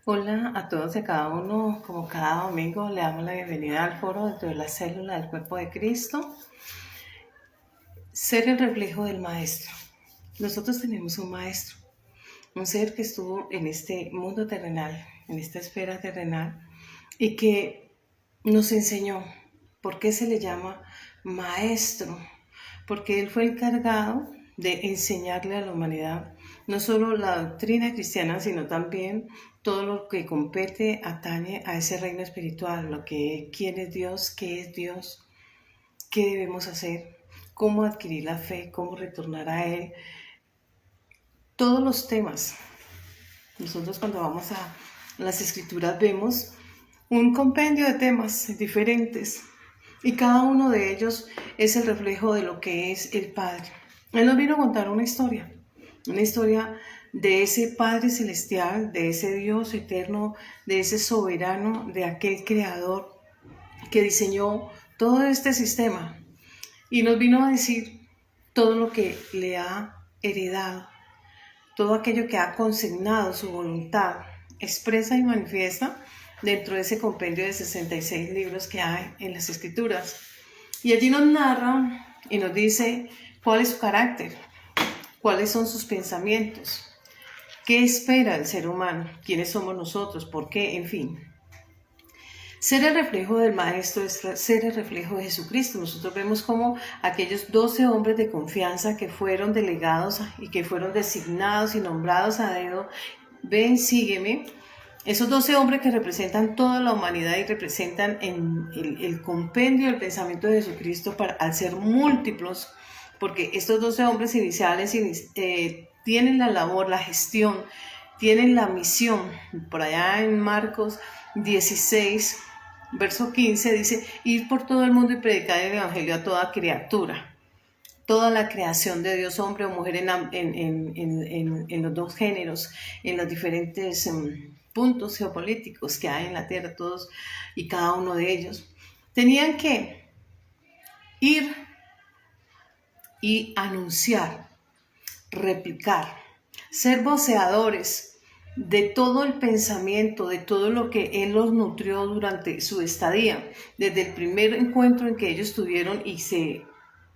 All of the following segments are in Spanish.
Hola a todos y a cada uno, como cada domingo, le damos la bienvenida al foro dentro de la célula del cuerpo de Cristo. Ser el reflejo del Maestro. Nosotros tenemos un Maestro, un ser que estuvo en este mundo terrenal, en esta esfera terrenal, y que nos enseñó. ¿Por qué se le llama Maestro? Porque él fue encargado de enseñarle a la humanidad no solo la doctrina cristiana, sino también todo lo que compete, atañe a ese reino espiritual, quién es Dios, qué debemos hacer, cómo adquirir la fe, cómo retornar a Él, todos los temas. Nosotros cuando vamos a las escrituras vemos un compendio de temas diferentes y cada uno de ellos es el reflejo de lo que es el Padre. Él nos vino a contar una historia de ese Padre celestial, de ese Dios eterno, de ese soberano, de aquel creador que diseñó todo este sistema y nos vino a decir todo lo que le ha heredado, todo aquello que ha consignado su voluntad, expresa y manifiesta dentro de ese compendio de 66 libros que hay en las Escrituras. Y allí nos narra y nos dice cuál es su carácter, cuáles son sus pensamientos, qué espera el ser humano, quiénes somos nosotros, por qué, en fin. Ser el reflejo del Maestro es ser el reflejo de Jesucristo. Nosotros vemos como aquellos 12 hombres de confianza que fueron delegados y que fueron designados y nombrados a dedo, ven, sígueme. Esos 12 hombres que representan toda la humanidad y representan en el compendio del pensamiento de Jesucristo al ser múltiplos, porque estos 12 hombres iniciales tienen la labor, la gestión, tienen la misión. Por allá en Marcos 16, verso 15 dice, ir por todo el mundo y predicar el evangelio a toda criatura. Toda la creación de Dios, hombre o mujer en los dos géneros, en los diferentes puntos geopolíticos que hay en la tierra, todos y cada uno de ellos, tenían que ir y anunciar, replicar, ser voceadores de todo el pensamiento, de todo lo que Él los nutrió durante su estadía, desde el primer encuentro en que ellos tuvieron y se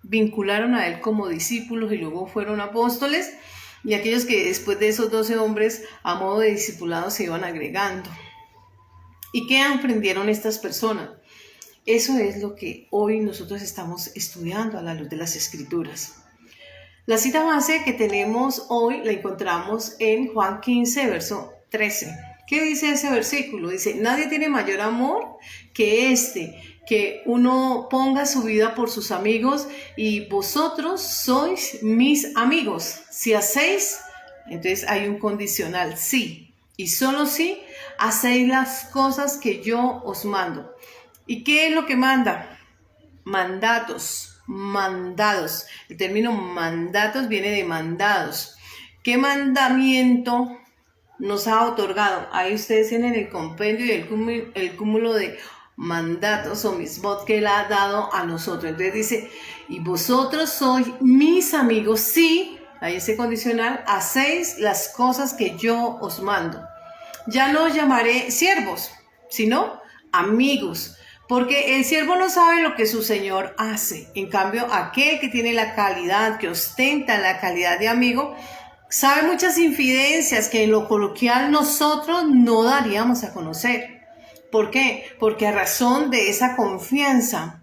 vincularon a Él como discípulos y luego fueron apóstoles, y aquellos que después de esos 12 hombres a modo de discipulados se iban agregando. ¿Y qué aprendieron estas personas? Eso es lo que hoy nosotros estamos estudiando a la luz de las Escrituras. La cita base que tenemos hoy la encontramos en Juan 15, verso 13. ¿Qué dice ese versículo? Dice, nadie tiene mayor amor que que uno ponga su vida por sus amigos, y vosotros sois mis amigos. Si hacéis, entonces hay un condicional, sí, y solo si hacéis las cosas que yo os mando. ¿Y qué es lo que manda? Mandatos, mandados. El término mandatos viene de mandados. ¿Qué mandamiento nos ha otorgado? Ahí ustedes tienen el compendio y el cúmulo de mandatos o misbot que Él ha dado a nosotros. Entonces dice, y vosotros sois mis amigos si, ahí ese condicional, hacéis las cosas que yo os mando. Ya no os llamaré siervos, sino amigos. Porque el siervo no sabe lo que su señor hace. En cambio, aquel que tiene la calidad, que ostenta la calidad de amigo, sabe muchas infidencias que en lo coloquial nosotros no daríamos a conocer. ¿Por qué? Porque a razón de esa confianza,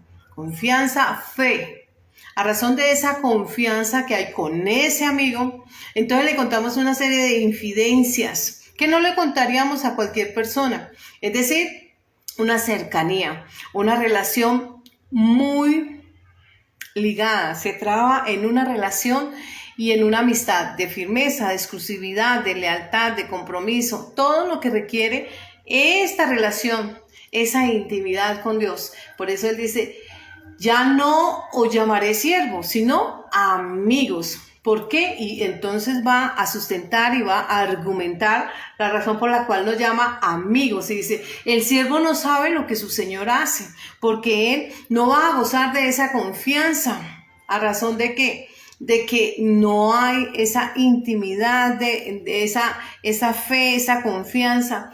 fe, a razón de esa confianza que hay con ese amigo, entonces le contamos una serie de infidencias que no le contaríamos a cualquier persona. Es decir, una cercanía, una relación muy ligada, se traba en una relación y en una amistad de firmeza, de exclusividad, de lealtad, de compromiso, todo lo que requiere esta relación, esa intimidad con Dios. Por eso Él dice, ya no os llamaré siervos, sino amigos. ¿Por qué? Y entonces va a sustentar y va a argumentar la razón por la cual nos llama amigos. Y dice, el siervo no sabe lo que su señor hace, porque él no va a gozar de esa confianza. ¿A razón de qué? De que no hay esa intimidad, de esa fe, esa confianza.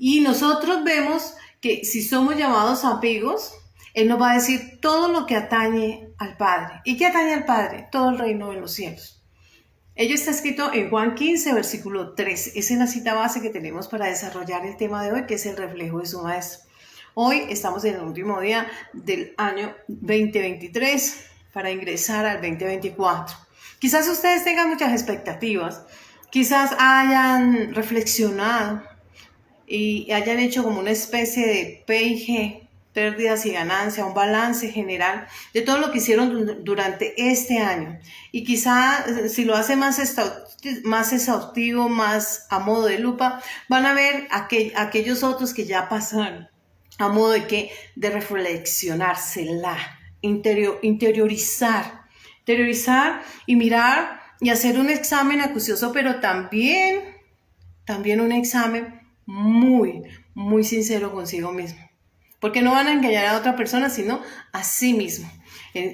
Y nosotros vemos que si somos llamados amigos, Él nos va a decir todo lo que atañe al Padre. ¿Y qué atañe al Padre? Todo el reino de los cielos. Ello está escrito en Juan 15, versículo 3. Esa es la cita base que tenemos para desarrollar el tema de hoy, que es el reflejo de su Maestro. Hoy estamos en el último día del año 2023 para ingresar al 2024. Quizás ustedes tengan muchas expectativas, quizás hayan reflexionado y hayan hecho como una especie de P&G, pérdidas y ganancias, un balance general de todo lo que hicieron durante este año. Y quizá si lo hace más exhaustivo, más a modo de lupa, van a ver aquellos otros que ya pasaron, a modo de reflexionársela, interiorizar y mirar y hacer un examen acucioso, pero también un examen muy, muy sincero consigo mismo. Porque no van a engañar a otra persona, sino a sí mismo.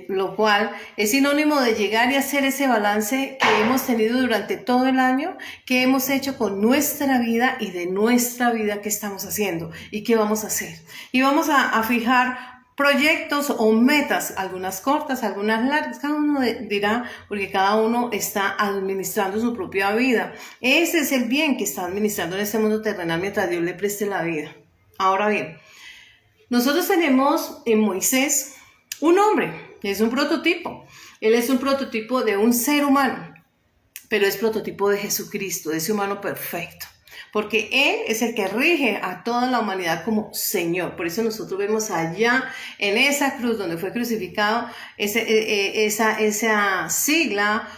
Lo cual es sinónimo de llegar y hacer ese balance que hemos tenido durante todo el año, que hemos hecho con nuestra vida y de nuestra vida que estamos haciendo y qué vamos a hacer. Y vamos a fijar proyectos o metas, algunas cortas, algunas largas, cada uno dirá, porque cada uno está administrando su propia vida. Ese es el bien que está administrando en este mundo terrenal mientras Dios le preste la vida. Ahora bien, nosotros tenemos en Moisés un hombre, es un prototipo. Él es un prototipo de un ser humano, pero es prototipo de Jesucristo, de ese humano perfecto. Porque Él es el que rige a toda la humanidad como Señor. Por eso nosotros vemos allá en esa cruz donde fue crucificado esa sigla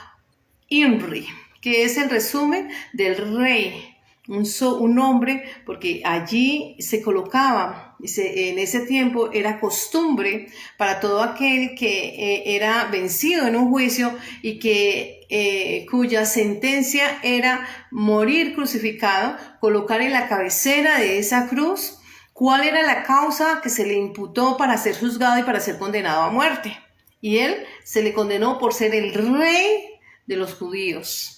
INRI, que es el resumen del rey. Un nombre, porque allí se colocaba, en ese tiempo era costumbre para todo aquel que era vencido en un juicio y cuya sentencia era morir crucificado, colocar en la cabecera de esa cruz cuál era la causa que se le imputó para ser juzgado y para ser condenado a muerte. Y él se le condenó por ser el rey de los judíos.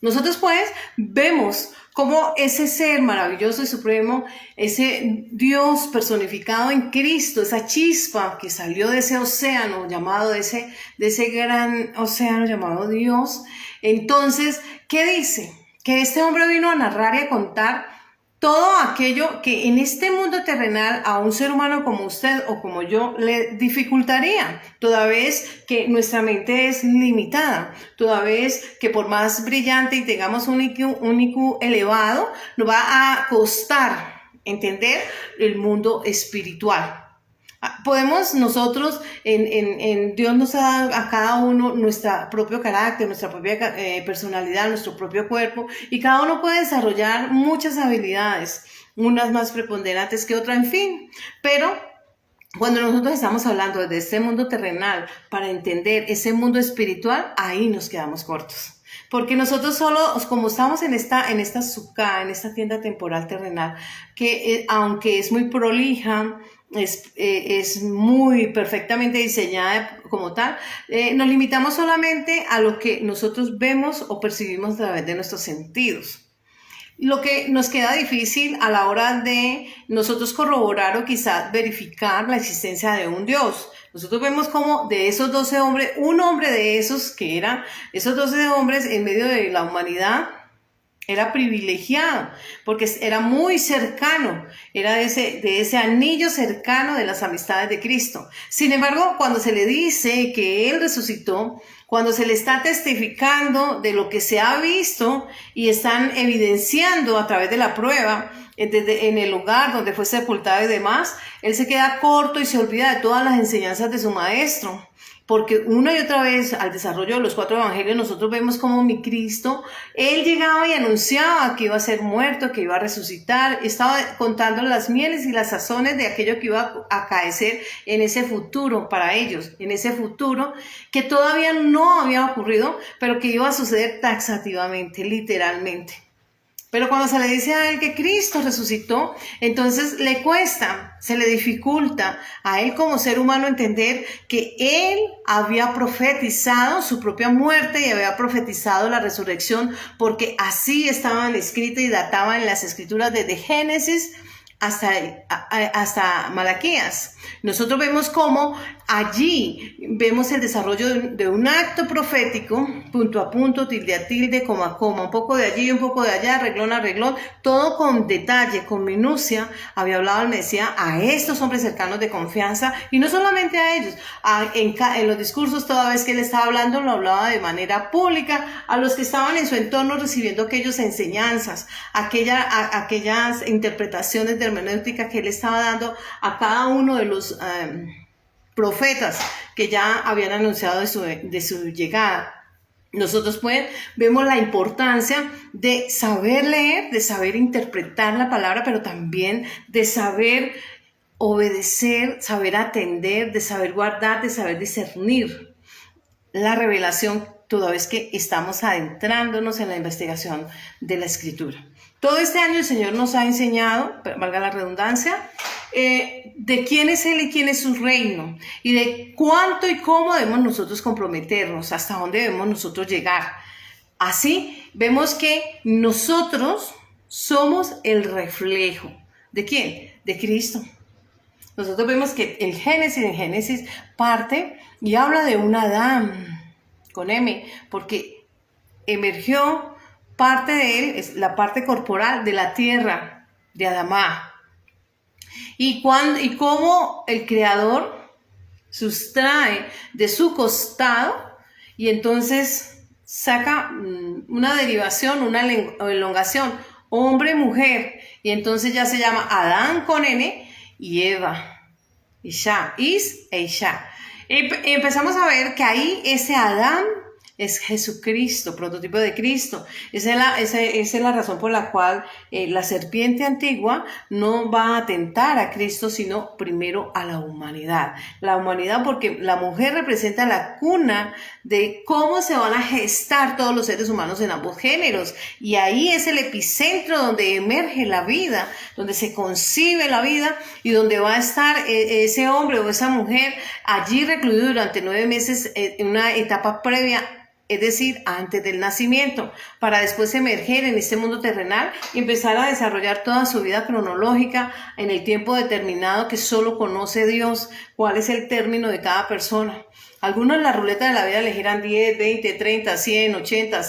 Nosotros pues vemos cómo ese ser maravilloso y supremo, ese Dios personificado en Cristo, esa chispa que salió de ese océano llamado, de ese gran océano llamado Dios, entonces, ¿qué dice? Que este hombre vino a narrar y a contar todo aquello que en este mundo terrenal a un ser humano como usted o como yo le dificultaría, toda vez que nuestra mente es limitada, toda vez que por más brillante y tengamos un IQ elevado, nos va a costar entender el mundo espiritual. Podemos nosotros, Dios nos ha dado a cada uno nuestro propio carácter, nuestra propia personalidad, nuestro propio cuerpo, y cada uno puede desarrollar muchas habilidades, unas más preponderantes que otras, en fin, pero cuando nosotros estamos hablando de este mundo terrenal para entender ese mundo espiritual, ahí nos quedamos cortos. Porque nosotros solo, como estamos en esta sukkah, en esta tienda temporal terrenal, que aunque es muy prolija, es muy perfectamente diseñada como tal, nos limitamos solamente a lo que nosotros vemos o percibimos a través de nuestros sentidos. Lo que nos queda difícil a la hora de nosotros corroborar o quizás verificar la existencia de un Dios. Nosotros vemos como de esos 12 hombres, un hombre de esos esos 12 hombres en medio de la humanidad, era privilegiado, porque era muy cercano, era de ese anillo cercano de las amistades de Cristo. Sin embargo, cuando se le dice que Él resucitó, cuando se le está testificando de lo que se ha visto y están evidenciando a través de la prueba, en el lugar donde fue sepultado y demás, Él se queda corto y se olvida de todas las enseñanzas de su maestro. Porque una y otra vez al desarrollo de los 4 evangelios nosotros vemos como mi Cristo, Él llegaba y anunciaba que iba a ser muerto, que iba a resucitar, estaba contando las mieles y las sazones de aquello que iba a acaecer en ese futuro para ellos, en ese futuro que todavía no había ocurrido, pero que iba a suceder taxativamente, literalmente. Pero cuando se le dice a él que Cristo resucitó, entonces le cuesta, se le dificulta a él como ser humano entender que él había profetizado su propia muerte y había profetizado la resurrección, porque así estaban escritas y databan en las escrituras desde Génesis hasta Malaquías. Nosotros vemos cómo allí vemos el desarrollo de un acto profético, punto a punto, tilde a tilde, coma a coma, un poco de allí, un poco de allá, reglón a reglón, todo con detalle, con minucia. Había hablado el Mesías a estos hombres cercanos de confianza, y no solamente a ellos, en los discursos, toda vez que él estaba hablando, lo hablaba de manera pública, a los que estaban en su entorno recibiendo aquellas enseñanzas, aquellas interpretaciones de hermenéutica que él estaba dando a cada uno de los profetas que ya habían anunciado de su llegada. Nosotros pues vemos la importancia de saber leer, de saber interpretar la palabra, pero también de saber obedecer, saber atender, de saber guardar, de saber discernir la revelación toda vez que estamos adentrándonos en la investigación de la Escritura. Todo este año el Señor nos ha enseñado, valga la redundancia, de quién es Él y quién es su reino, y de cuánto y cómo debemos nosotros comprometernos, hasta dónde debemos nosotros llegar. Así vemos que nosotros somos el reflejo. ¿De quién? De Cristo. Nosotros vemos que en Génesis parte y habla de un Adán, con M, porque emergió parte de él, es la parte corporal de la tierra, de Adamá. Y cómo el Creador sustrae de su costado y entonces saca una derivación, una elongación, hombre, mujer, y entonces ya se llama Adán con N y Eva, Isha, Is e Isha. Y empezamos a ver que ahí ese Adán es Jesucristo, prototipo de Cristo. Esa es la razón por la cual la serpiente antigua no va a atentar a Cristo, sino primero a la humanidad. La humanidad, porque la mujer representa la cuna de cómo se van a gestar todos los seres humanos en ambos géneros. Y ahí es el epicentro donde emerge la vida, donde se concibe la vida y donde va a estar ese hombre o esa mujer allí recluido durante 9 meses en una etapa previa, es decir, antes del nacimiento, para después emerger en este mundo terrenal y empezar a desarrollar toda su vida cronológica en el tiempo determinado que solo conoce Dios, cuál es el término de cada persona. Algunos en la ruleta de la vida elegirán 10, 20, 30, 100, 80,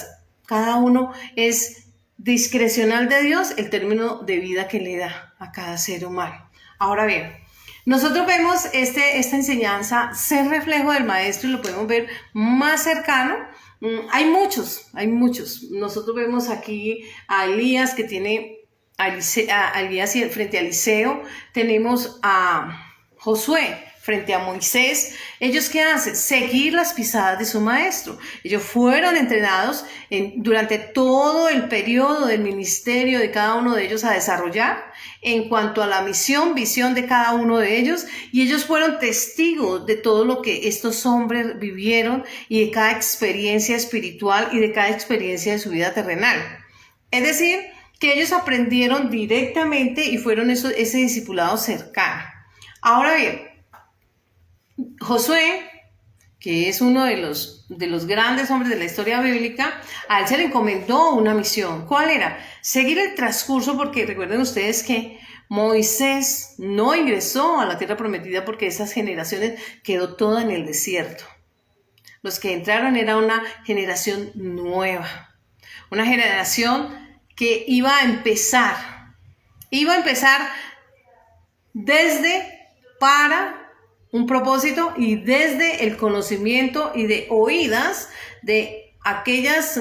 cada uno es discrecional de Dios el término de vida que le da a cada ser humano. Ahora bien, nosotros vemos esta enseñanza ser reflejo del Maestro y lo podemos ver más cercano. Hay muchos. Nosotros vemos aquí a Elías que tiene a Elías frente a Eliseo. Tenemos a Josué frente a Moisés. ¿Ellos qué hacen? Seguir las pisadas de su maestro. Ellos fueron entrenados durante todo el periodo del ministerio de cada uno de ellos a desarrollar en cuanto a la visión de cada uno de ellos, y ellos fueron testigos de todo lo que estos hombres vivieron y de cada experiencia espiritual y de cada experiencia de su vida terrenal. Es decir, que ellos aprendieron directamente y fueron ese discipulado cercano. Ahora bien, Josué, que es uno de los grandes hombres de la historia bíblica, a él se le encomendó una misión. ¿Cuál era? Seguir el transcurso, porque recuerden ustedes que Moisés no ingresó a la tierra prometida porque esas generaciones quedó toda en el desierto. Los que entraron era una generación nueva, una generación que iba a empezar para un propósito y desde el conocimiento y de oídas de aquellas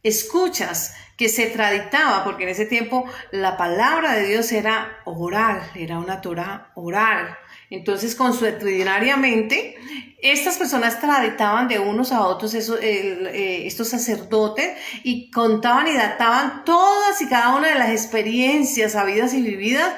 escuchas que se traditaba, porque en ese tiempo la palabra de Dios era oral, era una Torah oral. Entonces, consuetudinariamente, estas personas traditaban de unos a otros estos sacerdotes y contaban y databan todas y cada una de las experiencias habidas y vividas,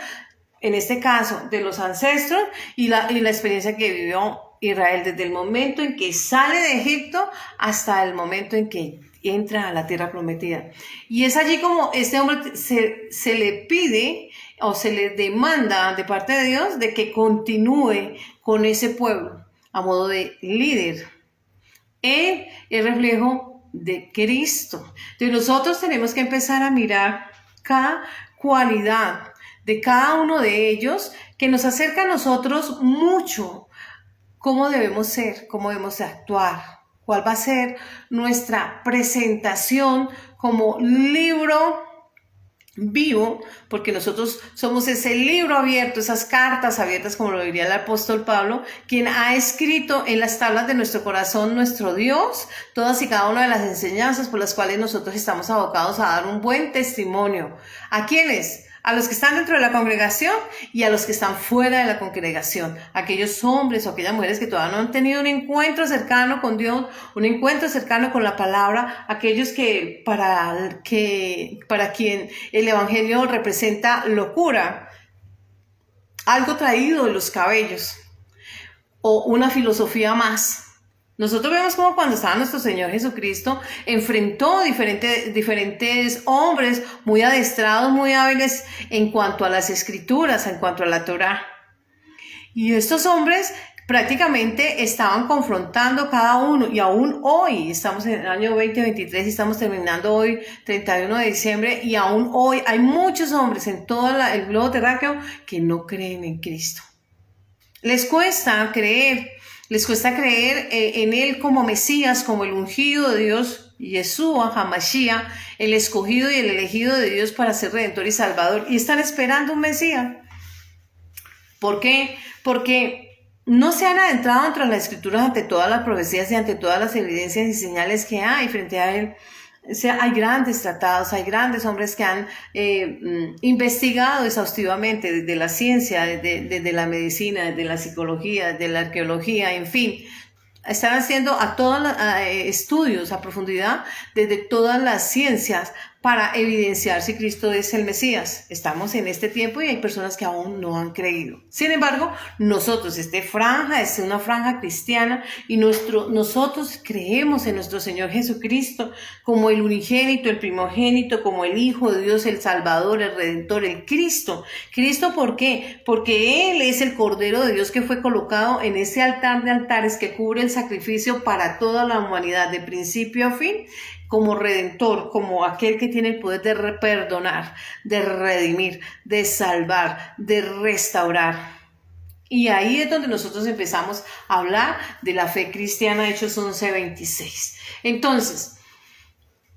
en este caso de los ancestros y la experiencia que vivió Israel desde el momento en que sale de Egipto hasta el momento en que entra a la tierra prometida. Y es allí como este hombre se le pide o se le demanda de parte de Dios de que continúe con ese pueblo a modo de líder. Él es reflejo de Cristo. Entonces nosotros tenemos que empezar a mirar cada cualidad de cada uno de ellos que nos acerca a nosotros mucho. ¿Cómo debemos ser? ¿Cómo debemos actuar? ¿Cuál va a ser nuestra presentación como libro vivo? Porque nosotros somos ese libro abierto, esas cartas abiertas, como lo diría el apóstol Pablo, quien ha escrito en las tablas de nuestro corazón nuestro Dios, todas y cada una de las enseñanzas por las cuales nosotros estamos abocados a dar un buen testimonio. ¿A quiénes? A los que están dentro de la congregación y a los que están fuera de la congregación, aquellos hombres o aquellas mujeres que todavía no han tenido un encuentro cercano con Dios, un encuentro cercano con la palabra, aquellos que para quien el evangelio representa locura, algo traído de los cabellos o una filosofía más. Nosotros vemos como cuando estaba nuestro Señor Jesucristo, enfrentó diferentes hombres muy adestrados, muy hábiles en cuanto a las escrituras, en cuanto a la Torá. Y estos hombres prácticamente estaban confrontando cada uno, y aún hoy, estamos en el año 2023 y estamos terminando hoy, 31 de diciembre, y aún hoy hay muchos hombres en todo el globo terráqueo que no creen en Cristo. Les cuesta creer en Él como Mesías, como el ungido de Dios, Yeshua, Hamashiach, el escogido y el elegido de Dios para ser Redentor y Salvador. Y están esperando un Mesías. ¿Por qué? Porque no se han adentrado dentro de las Escrituras ante todas las profecías y ante todas las evidencias y señales que hay frente a Él. O sea, hay grandes tratados, hay grandes hombres que han investigado exhaustivamente desde la ciencia, desde la medicina, desde la psicología, desde la arqueología, en fin. Están haciendo estudios a profundidad desde todas las ciencias para evidenciar si Cristo es el Mesías. Estamos en este tiempo y hay personas que aún no han creído. Sin embargo, nosotros, es una franja cristiana y nosotros creemos en nuestro Señor Jesucristo como el unigénito, el primogénito, como el Hijo de Dios, el Salvador, el Redentor, el Cristo. ¿Cristo por qué? Porque Él es el Cordero de Dios que fue colocado en ese altar de altares que cubre el sacrificio para toda la humanidad, de principio a fin, como Redentor, como aquel que tiene el poder de perdonar, de redimir, de salvar, de restaurar. Y ahí es donde nosotros empezamos a hablar de la fe cristiana, Hechos 11:26. Entonces,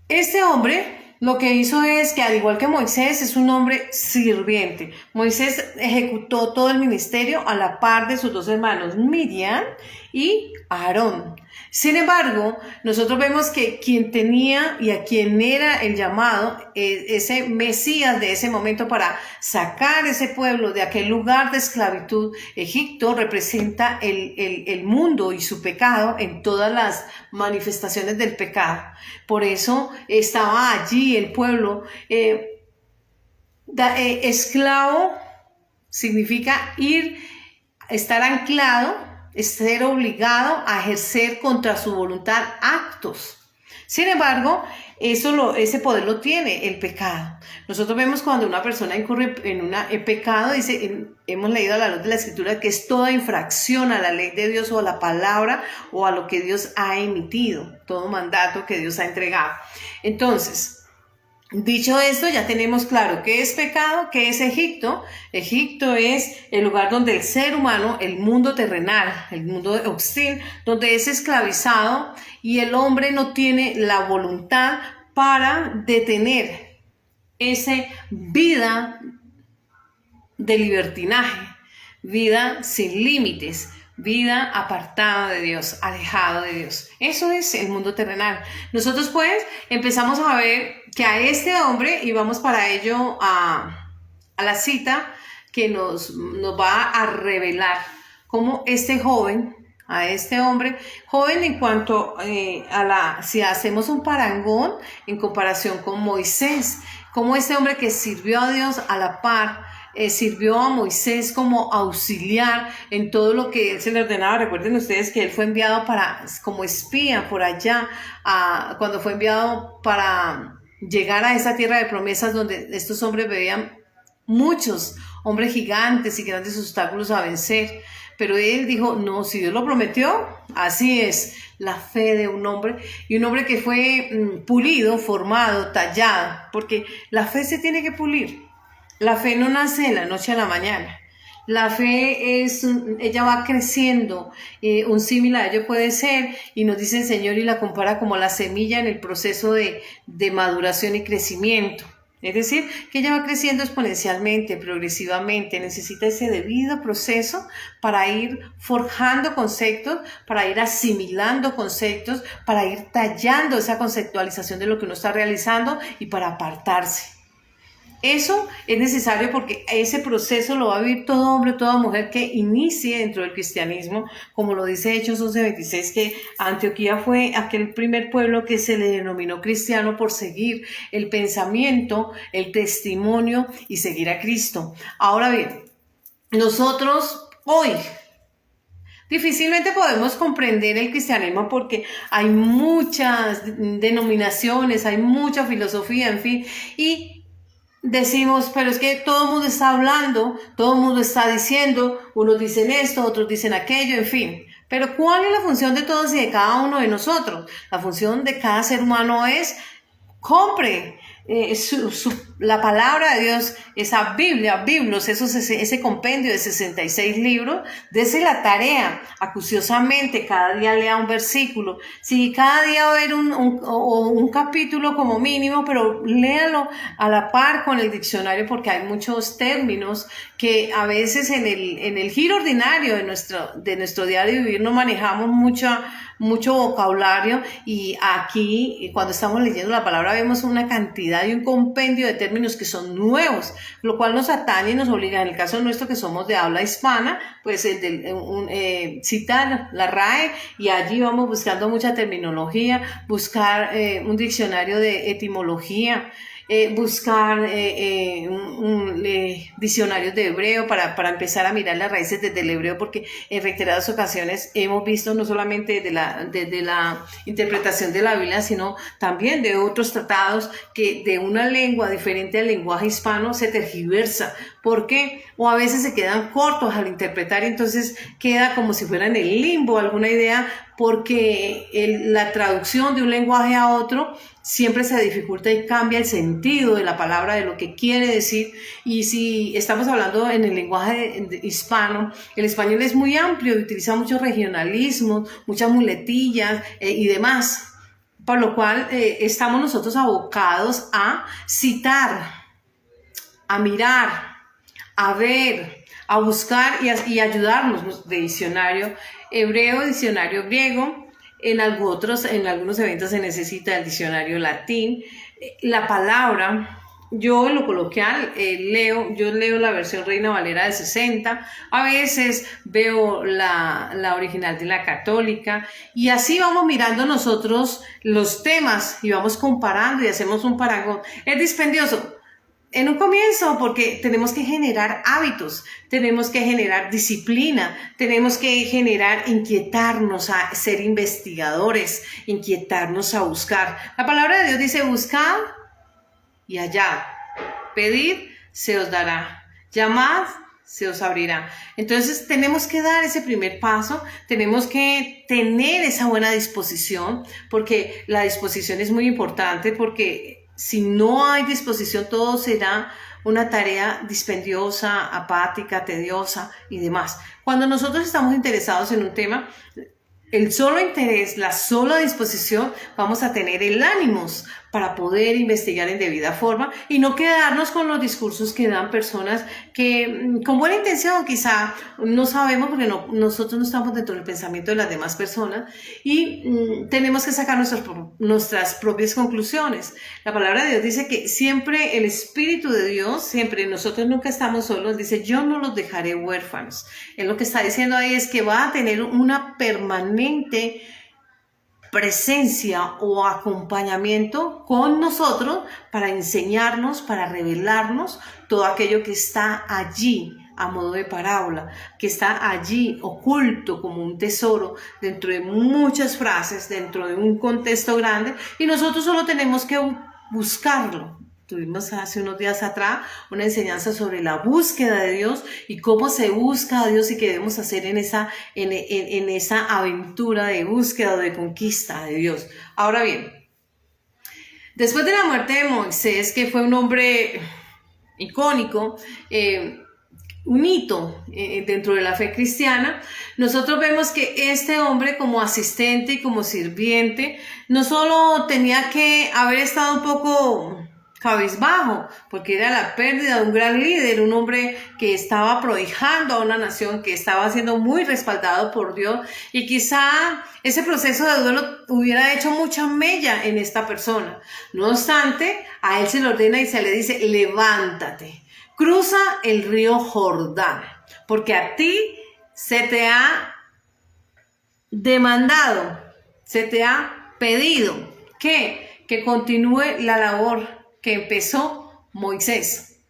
este hombre lo que hizo es que, al igual que Moisés, es un hombre sirviente. Moisés ejecutó todo el ministerio a la par de sus dos hermanos, Miriam y Aarón. Sin embargo, nosotros vemos que quien tenía y a quien era el llamado, ese Mesías de ese momento para sacar ese pueblo de aquel lugar de esclavitud, Egipto, representa el mundo y su pecado en todas las manifestaciones del pecado. Por eso estaba allí el pueblo. Esclavo significa estar anclado, ser obligado a ejercer contra su voluntad actos. Sin embargo, ese poder lo tiene el pecado. Nosotros vemos cuando una persona incurre en pecado, hemos leído a la luz de la Escritura que es toda infracción a la ley de Dios o a la palabra o a lo que Dios ha emitido, todo mandato que Dios ha entregado. Entonces, dicho esto, ya tenemos claro qué es pecado, qué es Egipto. Egipto es el lugar donde el ser humano, el mundo terrenal, el mundo hostil, donde es esclavizado y el hombre no tiene la voluntad para detener esa vida de libertinaje, vida sin límites, vida apartada de Dios, alejado de Dios. Eso es el mundo terrenal. Nosotros pues empezamos a ver que a este hombre, y vamos para ello a la cita que nos va a revelar cómo este joven, a este hombre joven en cuanto si hacemos un parangón en comparación con Moisés, como este hombre que sirvió a Dios a la par sirvió a Moisés como auxiliar en todo lo que él se le ordenaba. Recuerden ustedes que él fue enviado como espía por allá, cuando fue enviado para llegar a esa tierra de promesas donde estos hombres veían muchos hombres gigantes y grandes obstáculos a vencer. Pero él dijo, no, si Dios lo prometió, así es. La fe de un hombre, y un hombre que fue pulido, formado, tallado, porque la fe se tiene que pulir. La fe no nace de la noche a la mañana. La fe ella va creciendo, un símil a ello puede ser, y nos dice el Señor y la compara como la semilla en el proceso de maduración y crecimiento. Es decir, que ella va creciendo exponencialmente, progresivamente, necesita ese debido proceso para ir forjando conceptos, para ir asimilando conceptos, para ir tallando esa conceptualización de lo que uno está realizando y para apartarse. Eso es necesario porque ese proceso lo va a vivir todo hombre, toda mujer que inicie dentro del cristianismo, como lo dice Hechos 11:26, que Antioquía fue aquel primer pueblo que se le denominó cristiano por seguir el pensamiento, el testimonio y seguir a Cristo. Ahora bien, nosotros hoy difícilmente podemos comprender el cristianismo porque hay muchas denominaciones, hay mucha filosofía, en fin, y decimos, pero es que todo el mundo está hablando, todo el mundo está diciendo, unos dicen esto, otros dicen aquello, en fin. Pero ¿cuál es la función de todos y de cada uno de nosotros? La función de cada ser humano es compre la palabra de Dios, esa Biblia, Biblos, ese compendio de 66 libros, dese la tarea, acuciosamente, cada día lea un versículo. Si cada día va a haber un capítulo como mínimo, pero léalo a la par con el diccionario, porque hay muchos términos que a veces en el giro ordinario de nuestro diario vivir no manejamos mucho vocabulario, y aquí cuando estamos leyendo la palabra vemos una cantidad y un compendio de términos que son nuevos, lo cual nos atañe y nos obliga, en el caso nuestro que somos de habla hispana, pues citar la RAE, y allí vamos buscando mucha terminología, buscar un diccionario de etimología, buscar diccionarios de hebreo para empezar a mirar las raíces desde el hebreo, porque en reiteradas ocasiones hemos visto no solamente desde la interpretación de la Biblia, sino también de otros tratados que de una lengua diferente al lenguaje hispano se tergiversa. ¿Por qué? O a veces se quedan cortos al interpretar, y entonces queda como si fuera en el limbo alguna idea, porque la traducción de un lenguaje a otro siempre se dificulta y cambia el sentido de la palabra, de lo que quiere decir. Y si estamos hablando en el lenguaje hispano, el español es muy amplio y utiliza muchos regionalismos, muchas muletillas y demás, por lo cual estamos nosotros abocados a citar, a mirar, a ver, a buscar y ayudarnos de diccionario hebreo, diccionario griego. En algunos eventos se necesita el diccionario latín. La palabra, yo en lo coloquial yo leo la versión Reina Valera de 60, a veces veo la original de la católica, y así vamos mirando nosotros los temas y vamos comparando y hacemos un parangón. Es dispendioso en un comienzo, porque tenemos que generar hábitos, tenemos que generar disciplina, tenemos que inquietarnos a ser investigadores, inquietarnos a buscar. La palabra de Dios dice: buscad y hallad, pedid, se os dará, llamad, se os abrirá. Entonces tenemos que dar ese primer paso, tenemos que tener esa buena disposición, porque la disposición es muy importante, porque si no hay disposición, todo será una tarea dispendiosa, apática, tediosa y demás. Cuando nosotros estamos interesados en un tema, el solo interés, la sola disposición, vamos a tener el ánimo para poder investigar en debida forma y no quedarnos con los discursos que dan personas que con buena intención quizá no sabemos, porque nosotros no estamos dentro del pensamiento de las demás personas, y tenemos que sacar nuestras propias conclusiones. La palabra de Dios dice que siempre el Espíritu de Dios, siempre, nosotros nunca estamos solos, dice: yo no los dejaré huérfanos. Él lo que está diciendo ahí es que va a tener una permanente presencia o acompañamiento con nosotros para enseñarnos, para revelarnos todo aquello que está allí a modo de parábola, que está allí oculto como un tesoro dentro de muchas frases, dentro de un contexto grande, y nosotros solo tenemos que buscarlo. Tuvimos hace unos días atrás una enseñanza sobre la búsqueda de Dios y cómo se busca a Dios y qué debemos hacer en esa aventura de búsqueda o de conquista de Dios. Ahora bien, después de la muerte de Moisés, que fue un hombre icónico, un hito dentro de la fe cristiana, nosotros vemos que este hombre como asistente y como sirviente no solo tenía que haber estado un poco cabizbajo, porque era la pérdida de un gran líder, un hombre que estaba prohijando a una nación, que estaba siendo muy respaldado por Dios, y quizá ese proceso de duelo hubiera hecho mucha mella en esta persona. No obstante, a él se le ordena y se le dice: levántate, cruza el río Jordán, porque a ti se te ha demandado, se te ha pedido que continúe la labor que empezó Moisés.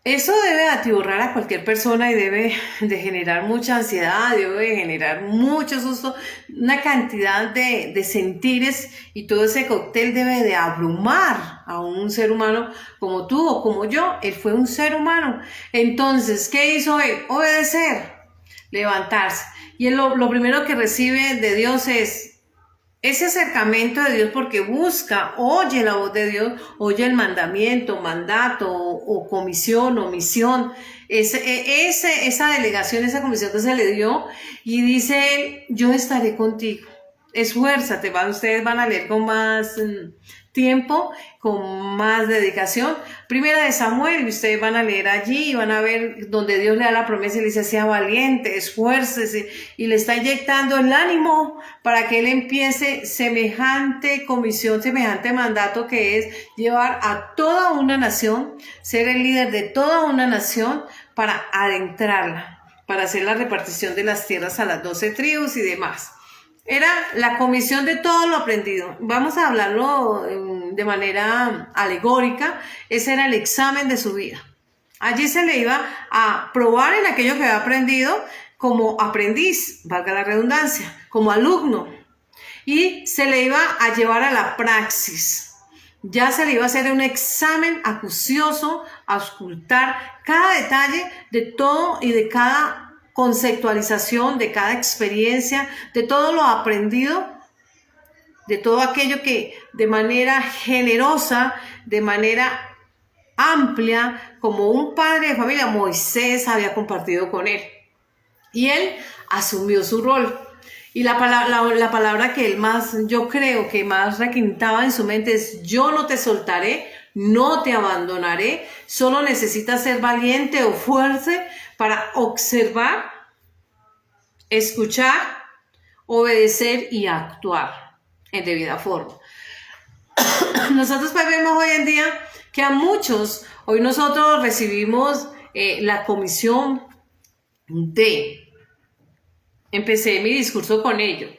Eso debe atiborrar a cualquier persona y debe de generar mucha ansiedad, debe de generar mucho susto, una cantidad de sentires, y todo ese cóctel debe de abrumar a un ser humano como tú o como yo. Él fue un ser humano. Entonces, ¿qué hizo él? Obedecer, levantarse. Y él lo primero que recibe de Dios es ese acercamiento de Dios, porque busca, oye la voz de Dios, oye el mandamiento, mandato o comisión o misión, esa delegación, esa comisión que se le dio, y dice él: yo estaré contigo, esfuérzate. Ustedes van a leer con más tiempo, con más dedicación, Primera de Samuel, y ustedes van a leer allí y van a ver donde Dios le da la promesa y le dice: sea valiente, esfuércese, y le está inyectando el ánimo para que él empiece semejante comisión, semejante mandato, que es llevar a toda una nación, ser el líder de toda una nación para adentrarla, para hacer la repartición de las tierras a las 12 tribus y demás. Era la comisión de todo lo aprendido. Vamos a hablarlo de manera alegórica. Ese era el examen de su vida. Allí se le iba a probar en aquello que había aprendido como aprendiz, valga la redundancia, como alumno. Y se le iba a llevar a la praxis. Ya se le iba a hacer un examen acucioso, a auscultar cada detalle de todo y de cada conceptualización, de cada experiencia, de todo lo aprendido, de todo aquello que de manera generosa, de manera amplia, como un padre de familia, Moisés había compartido con él. Y él asumió su rol. Y la palabra que él más, yo creo que más requintaba en su mente es: yo no te soltaré, no te abandonaré. Solo necesitas ser valiente o fuerte para observar, escuchar, obedecer y actuar en debida forma. Nosotros pues vemos hoy en día que a muchos, hoy nosotros recibimos la comisión de, empecé mi discurso con ello,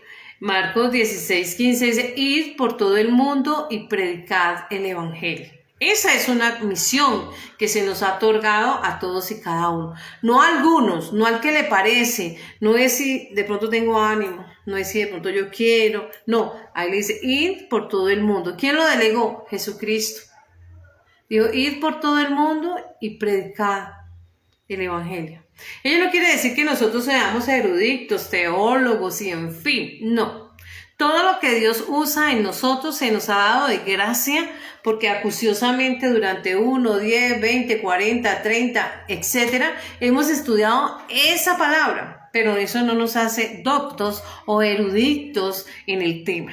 Marcos 16:15 dice: id por todo el mundo y predicad el evangelio. Esa es una misión que se nos ha otorgado a todos y cada uno. No a algunos, no al que le parece, no es si de pronto tengo ánimo, no es si de pronto yo quiero. No, ahí le dice: id por todo el mundo. ¿Quién lo delegó? Jesucristo. Dijo: id por todo el mundo y predicad el evangelio. Ello no quiere decir que nosotros seamos eruditos, teólogos y en fin, no. Todo lo que Dios usa en nosotros se nos ha dado de gracia, porque acuciosamente durante 1, 10, 20, 40, 30, etcétera, hemos estudiado esa palabra, pero eso no nos hace doctos o eruditos en el tema.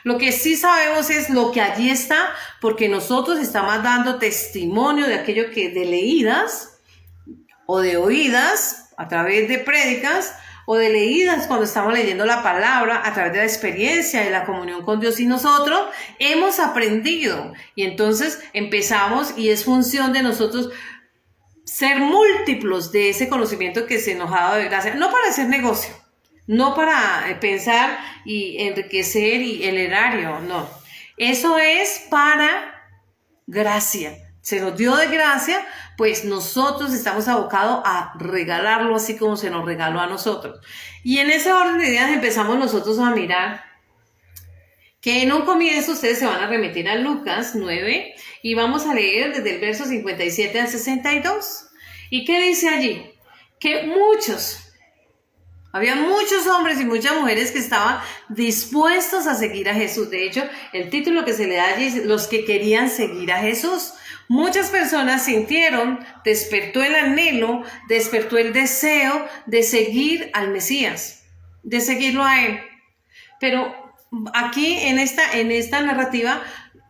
Lo que sí sabemos es lo que allí está, porque nosotros estamos dando testimonio de aquello que de leídas o de oídas a través de prédicas, o de leídas cuando estamos leyendo la palabra, a través de la experiencia de la comunión con Dios, y nosotros hemos aprendido, y entonces empezamos, y es función de nosotros ser múltiplos de ese conocimiento que se nos ha dado de gracia, no para hacer negocio, no para pensar y enriquecer y el erario, no. Eso es para gracia. Se nos dio de gracia, pues nosotros estamos abocados a regalarlo así como se nos regaló a nosotros. Y en ese orden de ideas empezamos nosotros a mirar que en un comienzo ustedes se van a remitir a Lucas 9 y vamos a leer desde el verso 57 al 62. ¿Y qué dice allí? Que había muchos hombres y muchas mujeres que estaban dispuestos a seguir a Jesús. De hecho, el título que se le da allí es los que querían seguir a Jesús. Muchas personas sintieron, despertó el anhelo, despertó el deseo de seguir al Mesías, de seguirlo a Él. Pero aquí en esta narrativa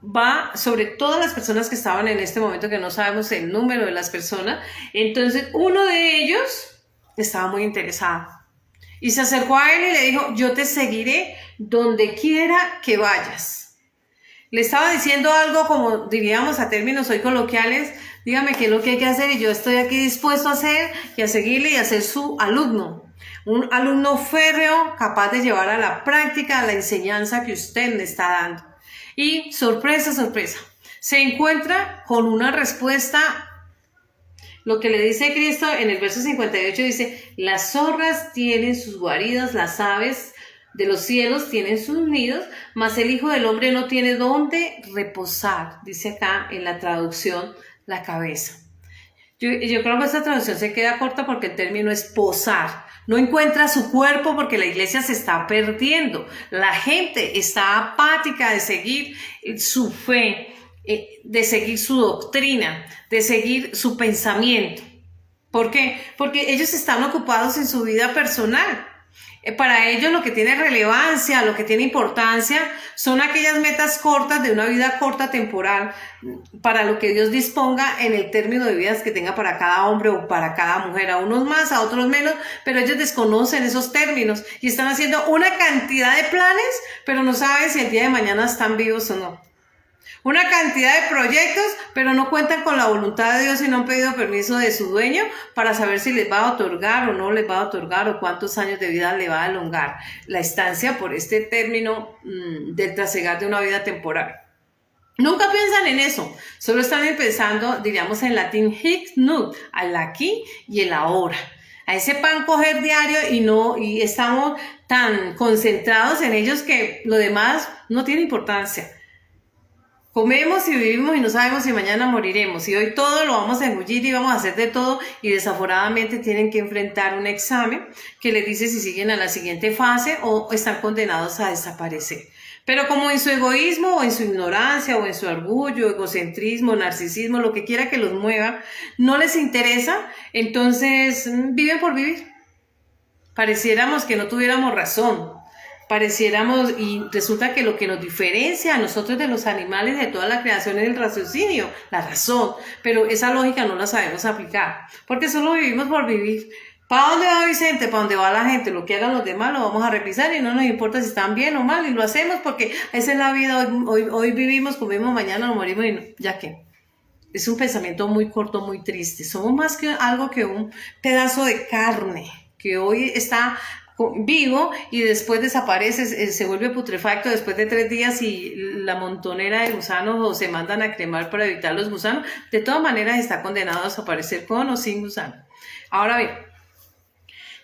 va sobre todas las personas que estaban en este momento, que no sabemos el número de las personas. Entonces, uno de ellos estaba muy interesado y se acercó a él y le dijo: yo te seguiré donde quiera que vayas. Le estaba diciendo algo como diríamos a términos hoy coloquiales: dígame qué es lo que hay que hacer y yo estoy aquí dispuesto a hacer y a seguirle y a ser su alumno. Un alumno férreo capaz de llevar a la práctica la enseñanza que usted le está dando. Y sorpresa, sorpresa, se encuentra con una respuesta. Lo que le dice Cristo en el verso 58 dice: las zorras tienen sus guaridas, las aves de los cielos tienen sus nidos, mas el Hijo del Hombre no tiene dónde reposar. Dice acá en la traducción la cabeza. Yo creo que esta traducción se queda corta porque el término es posar. No encuentra su cuerpo porque la iglesia se está perdiendo. La gente está apática de seguir su fe, de seguir su doctrina, de seguir su pensamiento. ¿Por qué? Porque ellos están ocupados en su vida personal. Para ellos lo que tiene relevancia, lo que tiene importancia, son aquellas metas cortas de una vida corta temporal, para lo que Dios disponga en el término de vidas que tenga para cada hombre o para cada mujer, a unos más, a otros menos, pero ellos desconocen esos términos y están haciendo una cantidad de planes, pero no saben si el día de mañana están vivos o no. Una cantidad de proyectos, pero no cuentan con la voluntad de Dios y no han pedido permiso de su dueño para saber si les va a otorgar o no les va a otorgar o cuántos años de vida le va a elongar la estancia por este término del trasegar de una vida temporal. Nunca piensan en eso, solo están pensando, diríamos en latín, hic nunc, al aquí y el ahora. A ese pan coger diario y estamos tan concentrados en ellos que lo demás no tiene importancia. Comemos y vivimos y no sabemos si mañana moriremos. Y hoy todo lo vamos a engullir y vamos a hacer de todo. Y desaforadamente tienen que enfrentar un examen que les dice si siguen a la siguiente fase o están condenados a desaparecer. Pero como en su egoísmo o en su ignorancia o en su orgullo, egocentrismo, narcisismo, lo que quiera que los mueva, no les interesa, entonces viven por vivir. Pareciéramos que no tuviéramos razón. Pareciéramos, y resulta que lo que nos diferencia a nosotros de los animales de toda la creación es el raciocinio, la razón, pero esa lógica no la sabemos aplicar, porque solo vivimos por vivir. ¿Para dónde va Vicente? ¿Para dónde va la gente? Lo que hagan los demás lo vamos a revisar y no nos importa si están bien o mal, y lo hacemos porque esa es la vida. Hoy vivimos, comemos, mañana nos morimos y no, ya que. Es un pensamiento muy corto, muy triste. Somos más que algo que un pedazo de carne que hoy está vivo y después desaparece, se vuelve putrefacto después de 3 días y la montonera de gusanos o se mandan a cremar para evitar los gusanos. De todas maneras está condenado a desaparecer con o sin gusano. Ahora bien,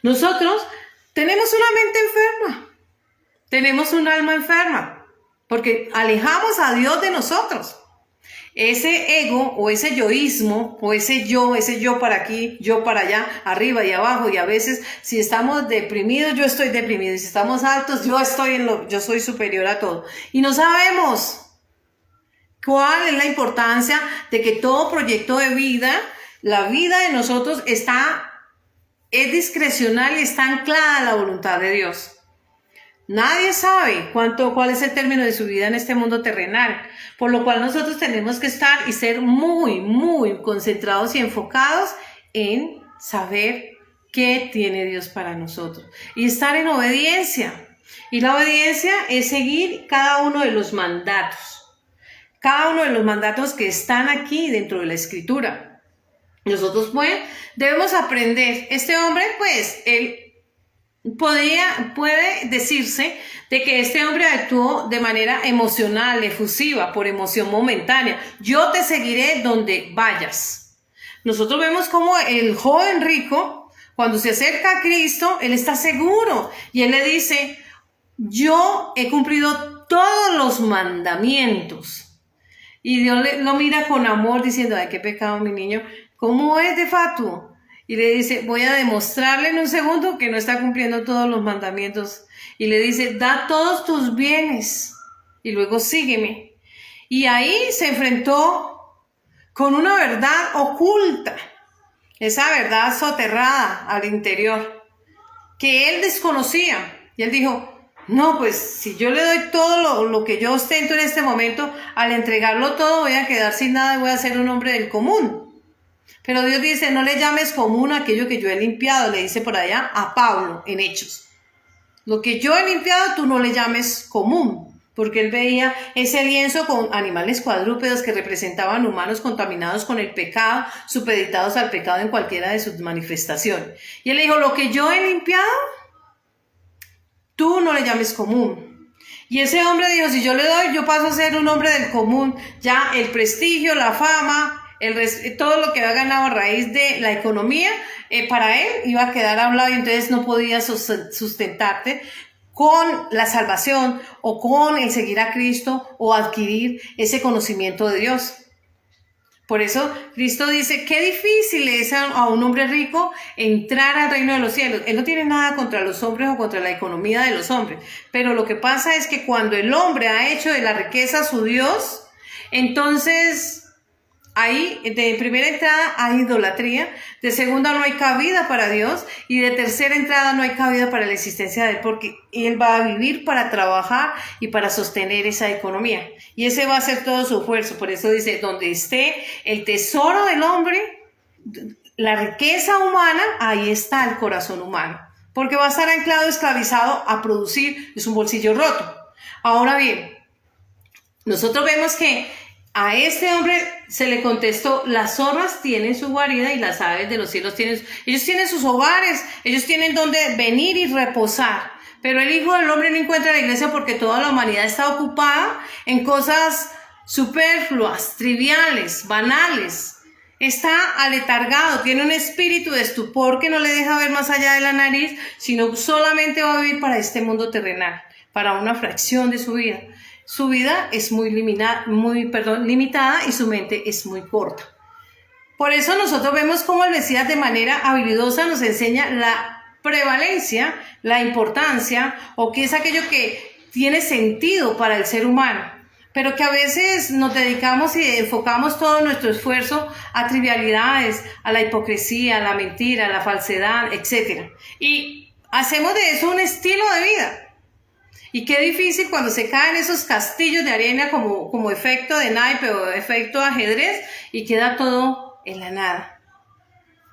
nosotros tenemos una mente enferma, tenemos un alma enferma, porque alejamos a Dios de nosotros. Ese ego o ese yoísmo o ese yo para aquí, yo para allá, arriba y abajo, y a veces si estamos deprimidos, yo estoy deprimido, y si estamos altos, yo soy superior a todo. Y no sabemos cuál es la importancia de que todo proyecto de vida, la vida de nosotros es discrecional y está anclada a la voluntad de Dios. Nadie sabe cuál es el término de su vida en este mundo terrenal, por lo cual nosotros tenemos que estar y ser muy, muy concentrados y enfocados en saber qué tiene Dios para nosotros y estar en obediencia. Y la obediencia es seguir cada uno de los mandatos que están aquí dentro de la Escritura. Nosotros, pues, debemos aprender. Este hombre, pues, él puede decirse de que este hombre actuó de manera emocional, efusiva, por emoción momentánea. Yo te seguiré donde vayas. Nosotros vemos como el joven rico, cuando se acerca a Cristo, él está seguro y él le dice, yo he cumplido todos los mandamientos. Y Dios lo mira con amor diciendo, ay, qué pecado mi niño, ¿cómo es de fatuo? Y le dice, voy a demostrarle en un segundo que no está cumpliendo todos los mandamientos. Y le dice, da todos tus bienes y luego sígueme. Y ahí se enfrentó con una verdad oculta, esa verdad soterrada al interior, que él desconocía. Y él dijo, no, pues si yo le doy todo lo que yo ostento en este momento, al entregarlo todo voy a quedar sin nada y voy a ser un hombre del común. Pero Dios dice, no le llames común aquello que yo he limpiado, le dice por allá a Pablo en Hechos. Lo que yo he limpiado tú no le llames común, porque él veía ese lienzo con animales cuadrúpedos que representaban humanos contaminados con el pecado, supeditados al pecado en cualquiera de sus manifestaciones. Y él le dijo, lo que yo he limpiado, tú no le llames común. Y ese hombre dijo, si yo le doy, yo paso a ser un hombre del común. Ya el prestigio, la fama, todo lo que había ganado a raíz de la economía, para él iba a quedar a un lado y entonces no podía sustentarte con la salvación o con el seguir a Cristo o adquirir ese conocimiento de Dios. Por eso Cristo dice, qué difícil es a un hombre rico entrar al reino de los cielos. Él no tiene nada contra los hombres o contra la economía de los hombres, pero lo que pasa es que cuando el hombre ha hecho de la riqueza su Dios, entonces ahí de primera entrada hay idolatría, de segunda no hay cabida para Dios y de tercera entrada no hay cabida para la existencia de él, porque él va a vivir para trabajar y para sostener esa economía. Y ese va a ser todo su esfuerzo. Por eso dice, donde esté el tesoro del hombre, la riqueza humana, ahí está el corazón humano. Porque va a estar anclado, esclavizado a producir, es un bolsillo roto. Ahora bien, nosotros vemos que a este hombre se le contestó, las zorras tienen su guarida y las aves de los cielos ellos tienen sus hogares, ellos tienen donde venir y reposar. Pero el Hijo del Hombre no encuentra la iglesia porque toda la humanidad está ocupada en cosas superfluas, triviales, banales. Está aletargado, tiene un espíritu de estupor que no le deja ver más allá de la nariz, sino solamente va a vivir para este mundo terrenal, para una fracción de su vida. Su vida es muy limitada y su mente es muy corta. Por eso nosotros vemos cómo el Mesías de manera habilidosa nos enseña la prevalencia, la importancia o qué es aquello que tiene sentido para el ser humano, pero que a veces nos dedicamos y enfocamos todo nuestro esfuerzo a trivialidades, a la hipocresía, a la mentira, a la falsedad, etc. Y hacemos de eso un estilo de vida. Y qué difícil cuando se caen esos castillos de arena como efecto de naipe o efecto ajedrez y queda todo en la nada.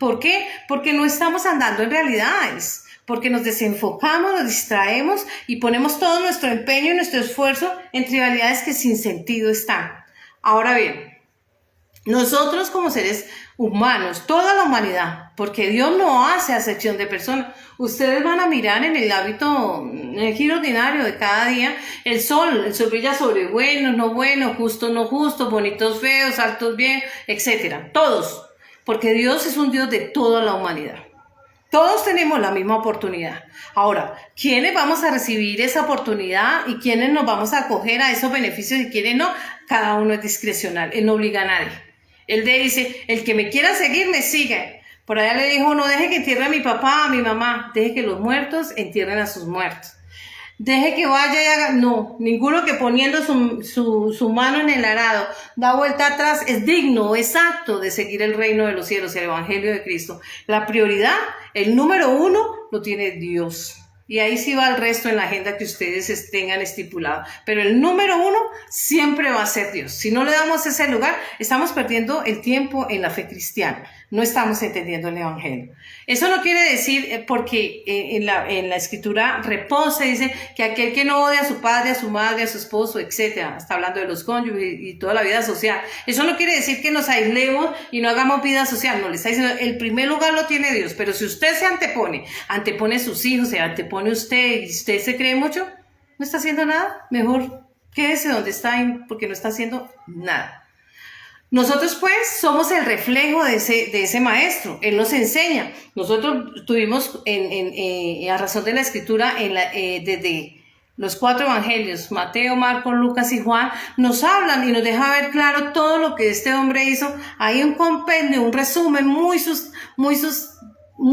¿Por qué? Porque no estamos andando en realidades, porque nos desenfocamos, nos distraemos y ponemos todo nuestro empeño y nuestro esfuerzo en trivialidades que sin sentido están. Ahora bien, nosotros como seres humanos, toda la humanidad, porque Dios no hace acepción de personas. Ustedes van a mirar en el hábito, en el giro ordinario de cada día, el sol brilla sobre buenos, no buenos, justos, no justos, bonitos, feos, altos, bien, etc. Todos, porque Dios es un Dios de toda la humanidad. Todos tenemos la misma oportunidad. Ahora, ¿quiénes vamos a recibir esa oportunidad y quiénes nos vamos a acoger a esos beneficios y quiénes no? Cada uno es discrecional, Él no obliga a nadie. Él dice, el que me quiera seguir, me sigue. Por allá le dijo, no deje que entierre a mi papá, a mi mamá, deje que los muertos entierren a sus muertos. Deje que vaya y haga, no, ninguno que poniendo su mano en el arado da vuelta atrás es digno, es apto de seguir el reino de los cielos y el evangelio de Cristo. La prioridad, el número uno, lo tiene Dios. Y ahí sí va el resto en la agenda que ustedes tengan estipulado. Pero el número uno siempre va a ser Dios. Si no le damos ese lugar, estamos perdiendo el tiempo en la fe cristiana. No estamos entendiendo el Evangelio. Eso no quiere decir, porque en la Escritura reposa, dice que aquel que no odia a su padre, a su madre, a su esposo, etcétera, está hablando de los cónyuges y toda la vida social. Eso no quiere decir que nos aislemos y no hagamos vida social. No, le está diciendo, el primer lugar lo tiene Dios. Pero si usted se antepone sus hijos, se antepone usted y usted se cree mucho, no está haciendo nada. Mejor quédese donde está, porque no está haciendo nada. Nosotros pues somos el reflejo de ese maestro. Él nos enseña. Nosotros tuvimos a razón de la Escritura desde los 4 evangelios, Mateo, Marcos, Lucas y Juan, nos hablan y nos deja ver claro todo lo que este hombre hizo. Hay un compendio, un resumen muy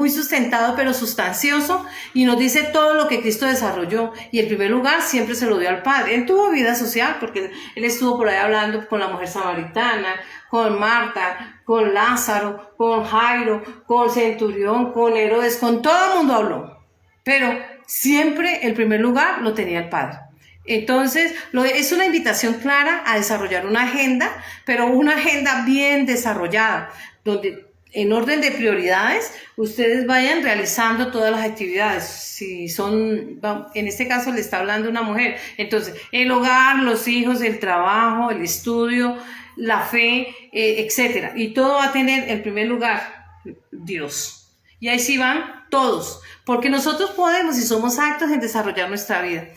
sustentado pero sustancioso, y nos dice todo lo que Cristo desarrolló. Y en primer lugar siempre se lo dio al Padre. Él tuvo vida social porque él estuvo por ahí hablando con la mujer samaritana, con Marta, con Lázaro, con Jairo, con el centurión, con Herodes, con todo el mundo habló, pero siempre el primer lugar lo tenía el Padre. Entonces, es una invitación clara a desarrollar una agenda, pero una agenda bien desarrollada, donde en orden de prioridades ustedes vayan realizando todas las actividades. Si son, en este caso le está hablando una mujer, entonces el hogar, los hijos, el trabajo, el estudio, la fe, etcétera, y todo va a tener en primer lugar Dios. Y ahí sí van todos, porque nosotros podemos y somos aptos en desarrollar nuestra vida.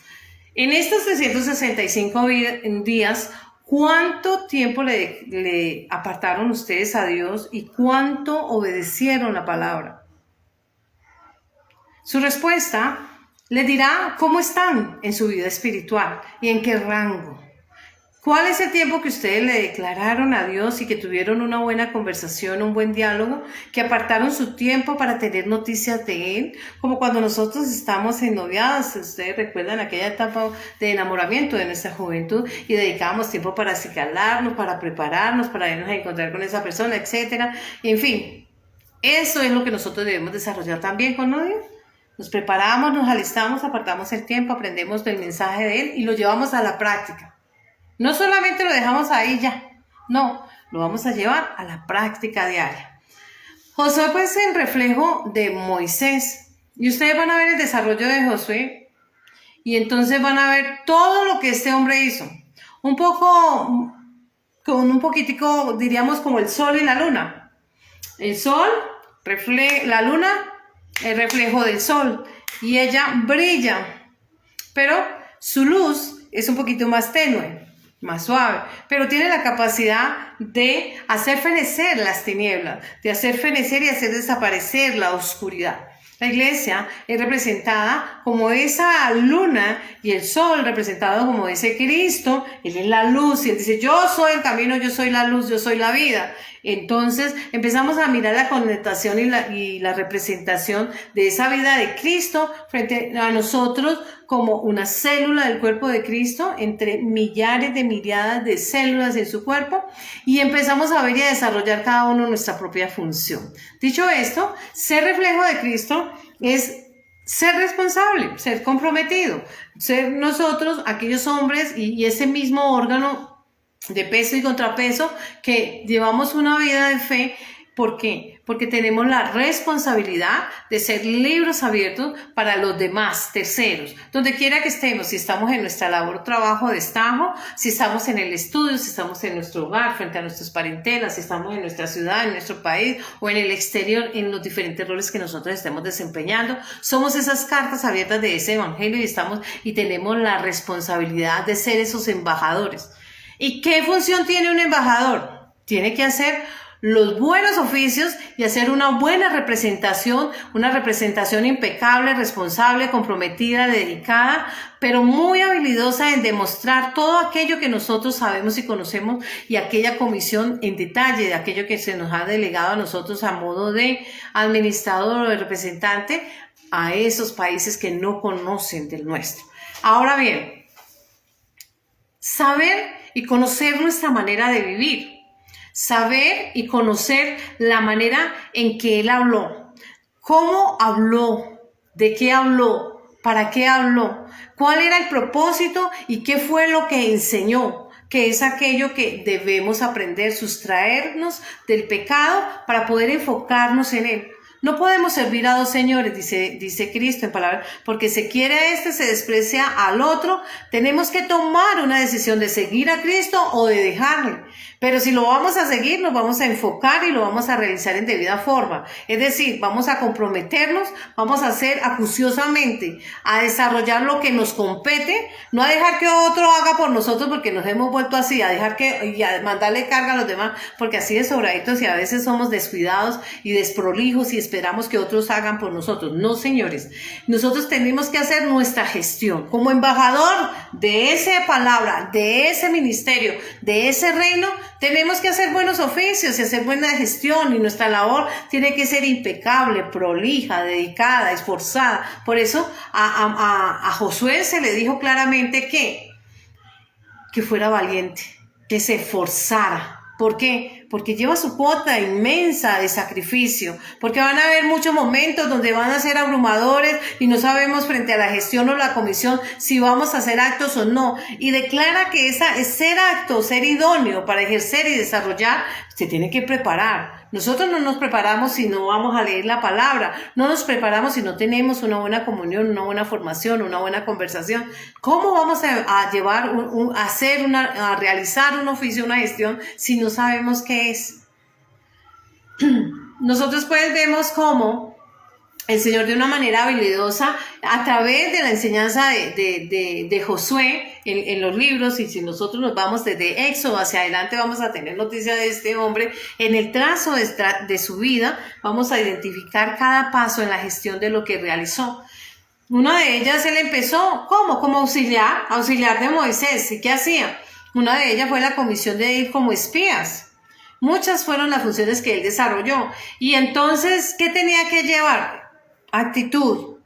En estos 365 días, ¿cuánto tiempo le apartaron ustedes a Dios y cuánto obedecieron la palabra? Su respuesta les dirá cómo están en su vida espiritual y en qué rango. ¿Cuál es el tiempo que ustedes le declararon a Dios y que tuvieron una buena conversación, un buen diálogo, que apartaron su tiempo para tener noticias de Él? Como cuando nosotros estamos en noviados, ustedes recuerdan aquella etapa de enamoramiento de nuestra juventud y dedicábamos tiempo para acicalarnos, para prepararnos, para irnos a encontrar con esa persona, etcétera. En fin, eso es lo que nosotros debemos desarrollar también con Dios. Nos preparamos, nos alistamos, apartamos el tiempo, aprendemos del mensaje de Él y lo llevamos a la práctica. No solamente lo dejamos ahí ya, no, lo vamos a llevar a la práctica diaria. Josué pues es el reflejo de Moisés, y ustedes van a ver el desarrollo de Josué, y entonces van a ver todo lo que este hombre hizo. Un poco, con un poquitico, diríamos como el sol y la luna. El sol, la luna, el reflejo del sol, y ella brilla, pero su luz es un poquito más tenue, más suave, pero tiene la capacidad de hacer fenecer las tinieblas, de hacer fenecer y hacer desaparecer la oscuridad. La iglesia es representada como esa luna y el sol representado como ese Cristo. Él es la luz y Él dice, yo soy el camino, yo soy la luz, yo soy la vida. Entonces empezamos a mirar la connotación y la representación de esa vida de Cristo frente a nosotros como una célula del cuerpo de Cristo entre millares de miriadas de células en su cuerpo, y empezamos a ver y a desarrollar cada uno nuestra propia función. Dicho esto, ser reflejo de Cristo es ser responsable, ser comprometido, ser nosotros aquellos hombres y ese mismo órgano de peso y contrapeso que llevamos una vida de fe. ¿Por qué? Porque tenemos la responsabilidad de ser libros abiertos para los demás, terceros, donde quiera que estemos, si estamos en nuestra labor, trabajo, destajo, si estamos en el estudio, si estamos en nuestro hogar, frente a nuestras parentelas, si estamos en nuestra ciudad, en nuestro país o en el exterior, en los diferentes roles que nosotros estemos desempeñando. Somos esas cartas abiertas de ese evangelio y tenemos la responsabilidad de ser esos embajadores. ¿Y qué función tiene un embajador? Tiene que hacer los buenos oficios y hacer una buena representación, una representación impecable, responsable, comprometida, dedicada, pero muy habilidosa en demostrar todo aquello que nosotros sabemos y conocemos, y aquella comisión en detalle de aquello que se nos ha delegado a nosotros a modo de administrador o de representante a esos países que no conocen del nuestro. Ahora bien, saber y conocer nuestra manera de vivir. Saber y conocer la manera en que Él habló. ¿Cómo habló? ¿De qué habló? ¿Para qué habló? ¿Cuál era el propósito y qué fue lo que enseñó? Que es aquello que debemos aprender, sustraernos del pecado para poder enfocarnos en él. No podemos servir a dos señores, dice Cristo en palabras, porque se quiere a este, se desprecia al otro. Tenemos que tomar una decisión de seguir a Cristo o de dejarle. Pero si lo vamos a seguir, nos vamos a enfocar y lo vamos a realizar en debida forma. Es decir, vamos a comprometernos, vamos a hacer acuciosamente, a desarrollar lo que nos compete, no a dejar que otro haga por nosotros porque nos hemos vuelto así, y a mandarle carga a los demás, porque así de sobraditos y a veces somos descuidados y desprolijos y esperamos que otros hagan por nosotros. No, señores, nosotros tenemos que hacer nuestra gestión como embajador de esa palabra, de ese ministerio, de ese reino. Tenemos que hacer buenos oficios y hacer buena gestión, y nuestra labor tiene que ser impecable, prolija, dedicada, esforzada. Por eso a Josué se le dijo claramente que fuera valiente, que se esforzara. ¿Por qué? Porque lleva su cuota inmensa de sacrificio, porque van a haber muchos momentos donde van a ser abrumadores y no sabemos frente a la gestión o la comisión si vamos a hacer actos o no, y declara que ser acto, ser idóneo para ejercer y desarrollar, se tiene que preparar. Nosotros no nos preparamos si no vamos a leer la palabra, no nos preparamos si no tenemos una buena comunión, una buena formación, una buena conversación. ¿Cómo vamos a llevar, a realizar un oficio, una gestión, si no sabemos qué es? Nosotros pues vemos cómo el Señor de una manera habilidosa, a través de la enseñanza de Josué en los libros, y si nosotros nos vamos desde Éxodo hacia adelante, vamos a tener noticia de este hombre. En el trazo de su vida vamos a identificar cada paso en la gestión de lo que realizó. Una de ellas él empezó, ¿cómo? Como auxiliar de Moisés. ¿Y qué hacía? Una de ellas fue la comisión de ir como espías. Muchas fueron las funciones que él desarrolló. Y entonces, ¿qué tenía que llevar? Actitud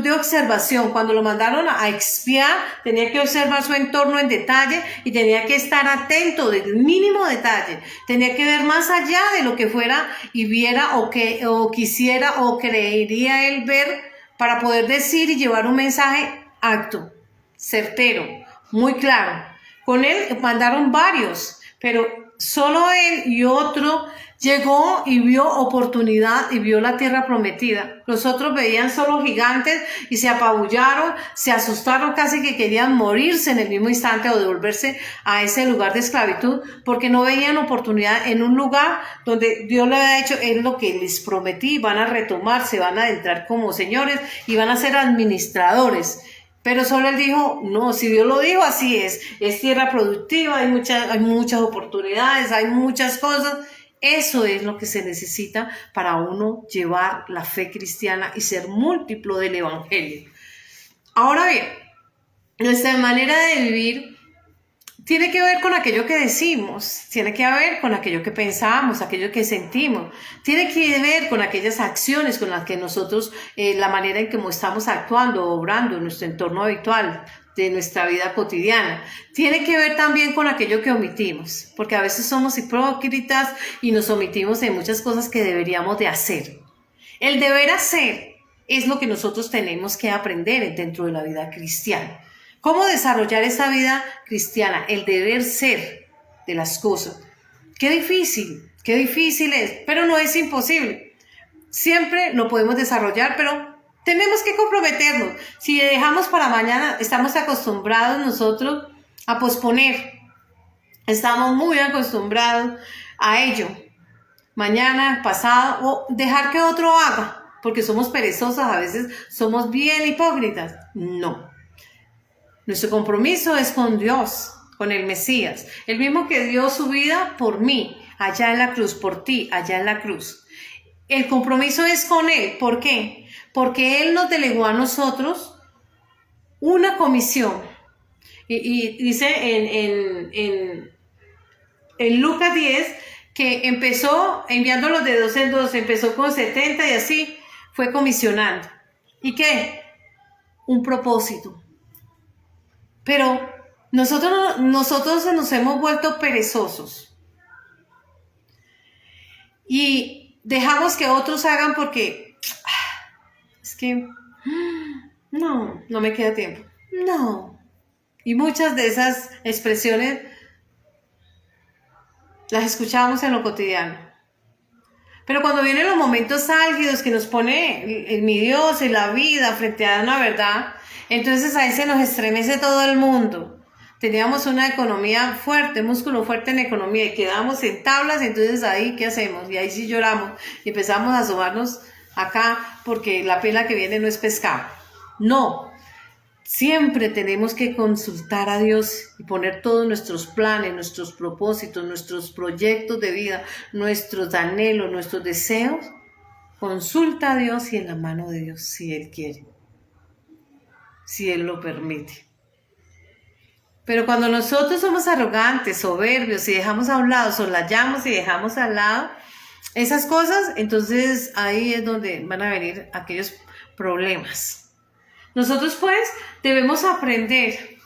de observación. Cuando lo mandaron a expiar, tenía que observar su entorno en detalle y tenía que estar atento del mínimo detalle. Tenía que ver más allá de lo que fuera y viera o quisiera o creería él ver, para poder decir y llevar un mensaje acto, certero, muy claro. Con él mandaron varios, pero solo él y otro llegó y vio oportunidad y vio la tierra prometida. Los otros veían solo gigantes y se apabullaron, se asustaron, casi que querían morirse en el mismo instante o devolverse a ese lugar de esclavitud, porque no veían oportunidad en un lugar donde Dios le había hecho, es lo que les prometí, van a retomar, se van a adentrar como señores y van a ser administradores. Pero solo él dijo, no, si Dios lo dijo, así es tierra productiva, hay muchas oportunidades, hay muchas cosas. Eso es lo que se necesita para uno llevar la fe cristiana y ser múltiplo del evangelio. Ahora bien, nuestra manera de vivir tiene que ver con aquello que decimos, tiene que ver con aquello que pensamos, aquello que sentimos, tiene que ver con aquellas acciones con las que nosotros, la manera en que estamos actuando, obrando en nuestro entorno habitual, de nuestra vida cotidiana. Tiene que ver también con aquello que omitimos, porque a veces somos hipócritas y nos omitimos en muchas cosas que deberíamos de hacer. El deber hacer es lo que nosotros tenemos que aprender dentro de la vida cristiana. ¿Cómo desarrollar esa vida cristiana? El deber ser de las cosas. Qué difícil es, pero no es imposible. Siempre lo podemos desarrollar, pero tenemos que comprometernos. Si dejamos para mañana, estamos acostumbrados nosotros a posponer. Estamos muy acostumbrados a ello. Mañana, pasado, o dejar que otro haga, porque somos perezosos, a veces somos bien hipócritas. No. Nuestro compromiso es con Dios, con el Mesías, el mismo que dio su vida por mí, allá en la cruz, por ti, allá en la cruz. El compromiso es con Él. ¿Por qué? Porque Él nos delegó a nosotros una comisión. Y dice en Lucas 10 que empezó enviándolos de 2 en 2, empezó con 70 y así fue comisionando. ¿Y qué? Un propósito. Pero nosotros nos hemos vuelto perezosos y dejamos que otros hagan porque es que No, no me queda tiempo. No. Y muchas de esas expresiones las escuchamos en lo cotidiano. Pero cuando vienen los momentos álgidos que nos pone mi Dios y la vida frente a una verdad, entonces ahí se nos estremece todo el mundo. Teníamos una economía fuerte, músculo fuerte en economía y quedamos en tablas, entonces ahí ¿qué hacemos? Y ahí sí lloramos y empezamos a asomarnos acá porque la pela que viene no es pescado. No, siempre tenemos que consultar a Dios y poner todos nuestros planes, nuestros propósitos, nuestros proyectos de vida, nuestros anhelos, nuestros deseos. Consulta a Dios y en la mano de Dios, si Él quiere, si Él lo permite. Pero cuando nosotros somos arrogantes, soberbios y dejamos a un lado, soslayamos y dejamos al lado esas cosas, entonces ahí es donde van a venir aquellos problemas. Nosotros pues debemos aprender.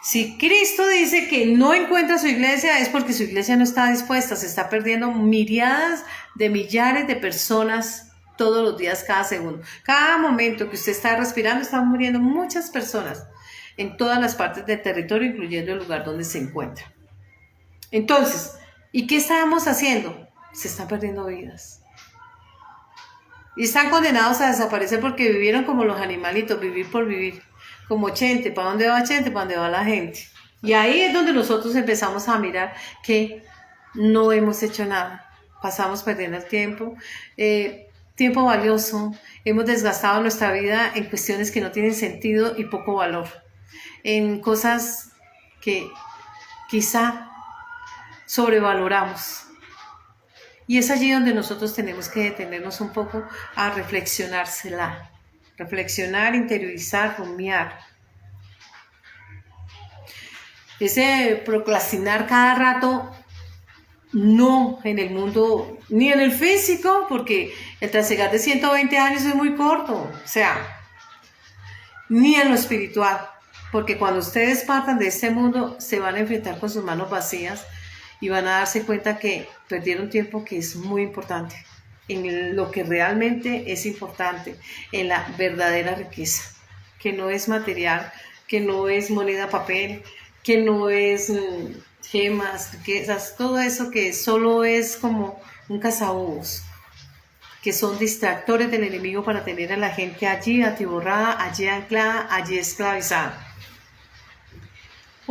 Si Cristo dice que no encuentra su iglesia es porque su iglesia no está dispuesta, se está perdiendo millares de millares de personas todos los días, cada segundo. Cada momento que usted está respirando están muriendo muchas personas en todas las partes del territorio, incluyendo el lugar donde se encuentra. Entonces, ¿y qué estamos haciendo? Se están perdiendo vidas. Y están condenados a desaparecer porque vivieron como los animalitos, vivir por vivir. Como Chente, ¿para dónde va Chente? ¿Para dónde va la gente? Y ahí es donde nosotros empezamos a mirar que no hemos hecho nada. Pasamos perdiendo el tiempo, tiempo valioso. Hemos desgastado nuestra vida en cuestiones que no tienen sentido y poco valor. En cosas que quizá sobrevaloramos. Y es allí donde nosotros tenemos que detenernos un poco a reflexionársela. Reflexionar, interiorizar, rumiar. Ese procrastinar cada rato, no en el mundo, ni en el físico, porque el trasegar de 120 años es muy corto. O sea, ni en lo espiritual. Porque cuando ustedes partan de este mundo, se van a enfrentar con sus manos vacías y van a darse cuenta que perdieron tiempo que es muy importante, en lo que realmente es importante, en la verdadera riqueza, que no es material, que no es moneda, papel, que no es gemas, riquezas, todo eso que solo es como un cazabobos, que son distractores del enemigo para tener a la gente allí atiborrada, allí anclada, allí esclavizada.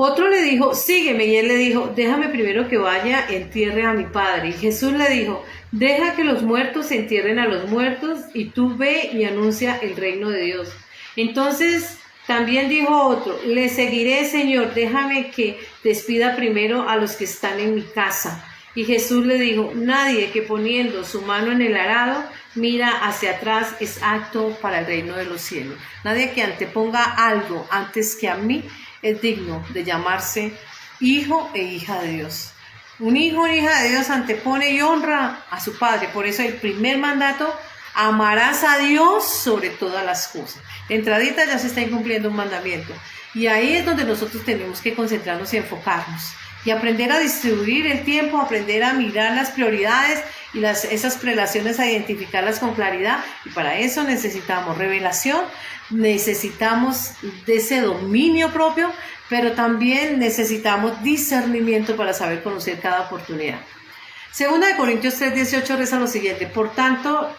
Otro le dijo, sígueme, y él le dijo, déjame primero que vaya, entierre a mi padre. Y Jesús le dijo, deja que los muertos entierren a los muertos, y tú ve y anuncia el reino de Dios. Entonces también dijo otro, le seguiré, Señor, déjame que despida primero a los que están en mi casa. Y Jesús le dijo, nadie que poniendo su mano en el arado mira hacia atrás es apto para el reino de los cielos. Nadie que anteponga algo antes que a mí es digno de llamarse hijo e hija de Dios. Un hijo e hija de Dios antepone y honra a su padre. Por eso el primer mandato, amarás a Dios sobre todas las cosas. De entradita ya se está incumpliendo un mandamiento. Y ahí es donde nosotros tenemos que concentrarnos y enfocarnos. Y aprender a distribuir el tiempo, aprender a mirar las prioridades y esas prelaciones, a identificarlas con claridad. Y para eso necesitamos revelación, necesitamos de ese dominio propio, pero también necesitamos discernimiento para saber conocer cada oportunidad. Segunda de Corintios 3:18 reza lo siguiente: por tanto,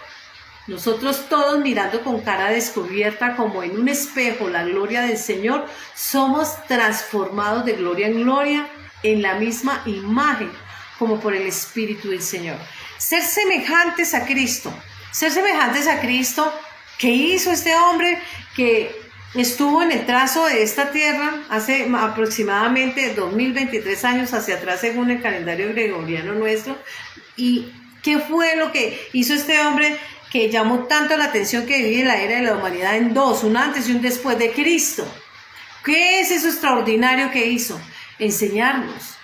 nosotros todos, mirando con cara descubierta como en un espejo la gloria del Señor, somos transformados de gloria en gloria en la misma imagen, como por el Espíritu del Señor. Ser semejantes a Cristo. Ser semejantes a Cristo. ¿Qué hizo este hombre que estuvo en el trazo de esta tierra hace aproximadamente 2023 años hacia atrás, según el calendario gregoriano nuestro? ¿Y qué fue lo que hizo este hombre que llamó tanto la atención, que divide la era de la humanidad en dos, un antes y un después de Cristo? ¿Qué es eso extraordinario que hizo? Enseñarnos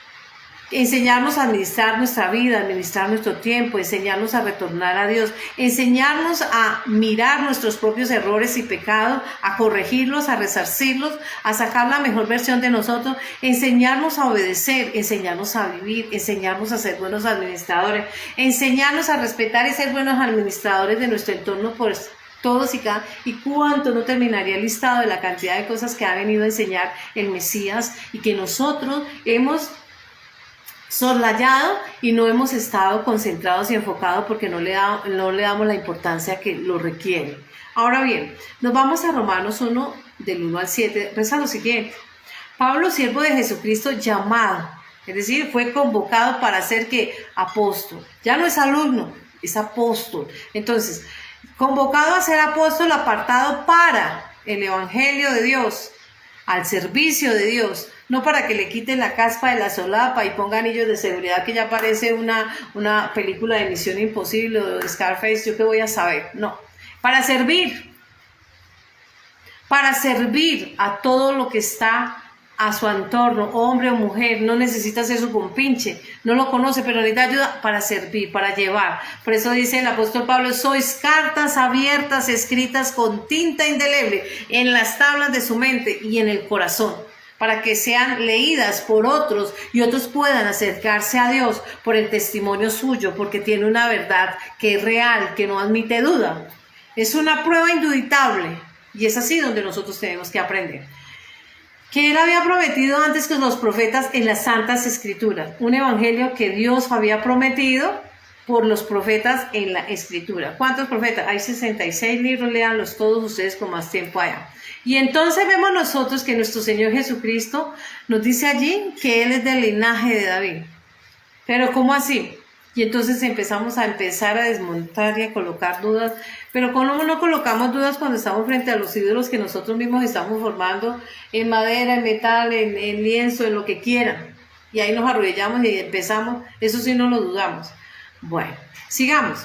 a administrar nuestra vida, administrar nuestro tiempo, enseñarnos a retornar a Dios, enseñarnos a mirar nuestros propios errores y pecados, a corregirlos, a resarcirlos, a sacar la mejor versión de nosotros, enseñarnos a obedecer, enseñarnos a vivir, enseñarnos a ser buenos administradores, enseñarnos a respetar y ser buenos administradores de nuestro entorno, pues todos y cuánto no terminaría el listado de la cantidad de cosas que ha venido a enseñar el Mesías y que nosotros hemos soslayado y no hemos estado concentrados y enfocados porque no le damos la importancia que lo requiere. Ahora bien, nos vamos a Romanos 1, del 1 al 7, reza lo siguiente: Pablo, siervo de Jesucristo, llamado, es decir, fue convocado para ser que apóstol, ya no es alumno, es apóstol. Entonces, convocado a ser apóstol, apartado para el evangelio de Dios, al servicio de Dios, no para que le quiten la caspa de la solapa y ponga anillos de seguridad, que ya parece una película de Misión Imposible o de Scarface, yo qué voy a saber. No, para servir a todo lo que está a su entorno, hombre o mujer. No necesita ser su compinche, no lo conoce, pero necesita ayuda para servir, para llevar. Por eso dice el apóstol Pablo: sois cartas abiertas, escritas con tinta indeleble en las tablas de su mente y en el corazón, para que sean leídas por otros y otros puedan acercarse a Dios por el testimonio suyo, porque tiene una verdad que es real, que no admite duda. Es una prueba indubitable y es así donde nosotros tenemos que aprender. Que él había prometido antes que los profetas en las Santas Escrituras, un evangelio que Dios había prometido por los profetas en la Escritura. ¿Cuántos profetas? Hay 66 libros, léanlos todos ustedes con más tiempo allá. Y entonces vemos nosotros que nuestro Señor Jesucristo nos dice allí que Él es del linaje de David. Pero ¿cómo así? Y entonces empezar a desmontar y a colocar dudas. Pero ¿cómo no colocamos dudas cuando estamos frente a los ídolos que nosotros mismos estamos formando en madera, en metal, en lienzo, en lo que quieran? Y ahí nos arrodillamos y empezamos. Eso sí no lo dudamos. Bueno, sigamos.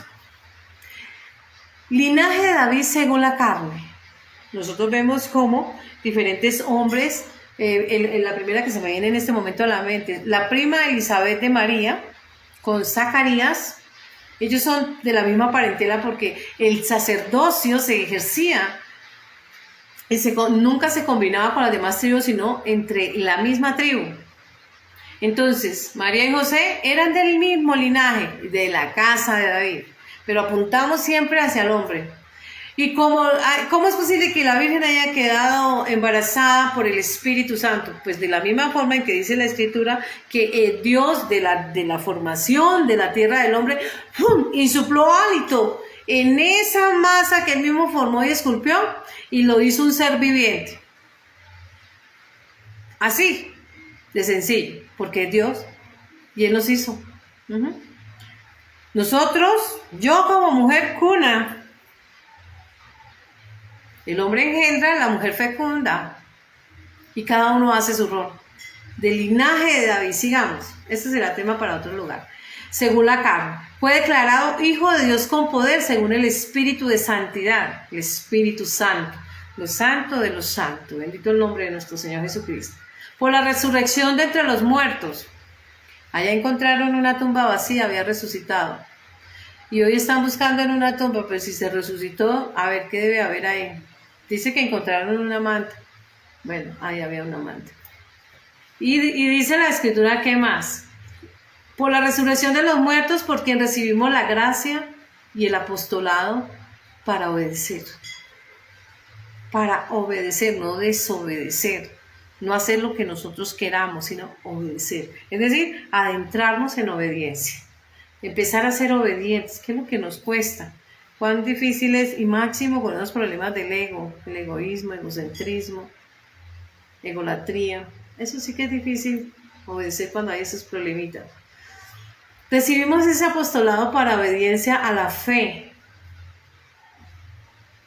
Linaje de David según la carne. Nosotros vemos cómo diferentes hombres, en la primera que se me viene en este momento a la mente, la prima Elizabeth de María con Zacarías, ellos son de la misma parentela porque el sacerdocio se ejercía, nunca se combinaba con las demás tribus, sino entre la misma tribu. Entonces, María y José eran del mismo linaje, de la casa de David, pero apuntamos siempre hacia el hombre. ¿Y cómo es posible que la Virgen haya quedado embarazada por el Espíritu Santo? Pues de la misma forma en que dice la Escritura que Dios de la formación de la tierra del hombre ¡pum!, insupló hálito en esa masa que él mismo formó y esculpió y lo hizo un ser viviente. Así de sencillo, porque es Dios y Él nos hizo. Nosotros, yo como mujer cuna, el hombre engendra, la mujer fecunda y cada uno hace su rol. Del linaje de David, sigamos. Este será tema para otro lugar. Según la carne, fue declarado hijo de Dios con poder según el Espíritu de santidad, el Espíritu Santo, lo santo de los santos. Bendito el nombre de nuestro Señor Jesucristo. Por la resurrección de entre los muertos. Allá encontraron una tumba vacía, había resucitado. Y hoy están buscando en una tumba, pero si se resucitó, a ver qué debe haber ahí. Dice que encontraron una manta. Bueno, ahí había una manta. Y dice la Escritura, ¿qué más? Por la resurrección de los muertos, por quien recibimos la gracia y el apostolado para obedecer. Para obedecer, no desobedecer. No hacer lo que nosotros queramos, sino obedecer. Es decir, adentrarnos en obediencia. Empezar a ser obedientes. ¿Qué es lo que nos cuesta? Cuán difícil es, y máximo con los problemas del ego, el egoísmo, egocentrismo, egolatría. Eso sí que es difícil obedecer cuando hay esos problemitas. Recibimos ese apostolado para obediencia a la fe.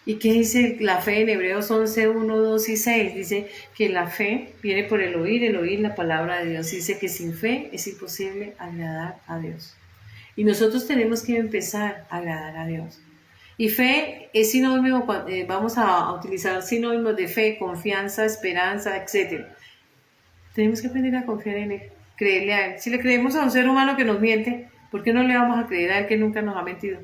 ¿Y qué dice la fe en Hebreos 11, 1, 2 y 6? Dice que la fe viene por el oír la palabra de Dios. Dice que sin fe es imposible agradar a Dios. Y nosotros tenemos que empezar a agradar a Dios. Y fe es sinónimo, vamos a utilizar sinónimos de fe, confianza, esperanza, etc. Tenemos que aprender a confiar en Él, creerle a Él. Si le creemos a un ser humano que nos miente, ¿por qué no le vamos a creer a Él que nunca nos ha mentido?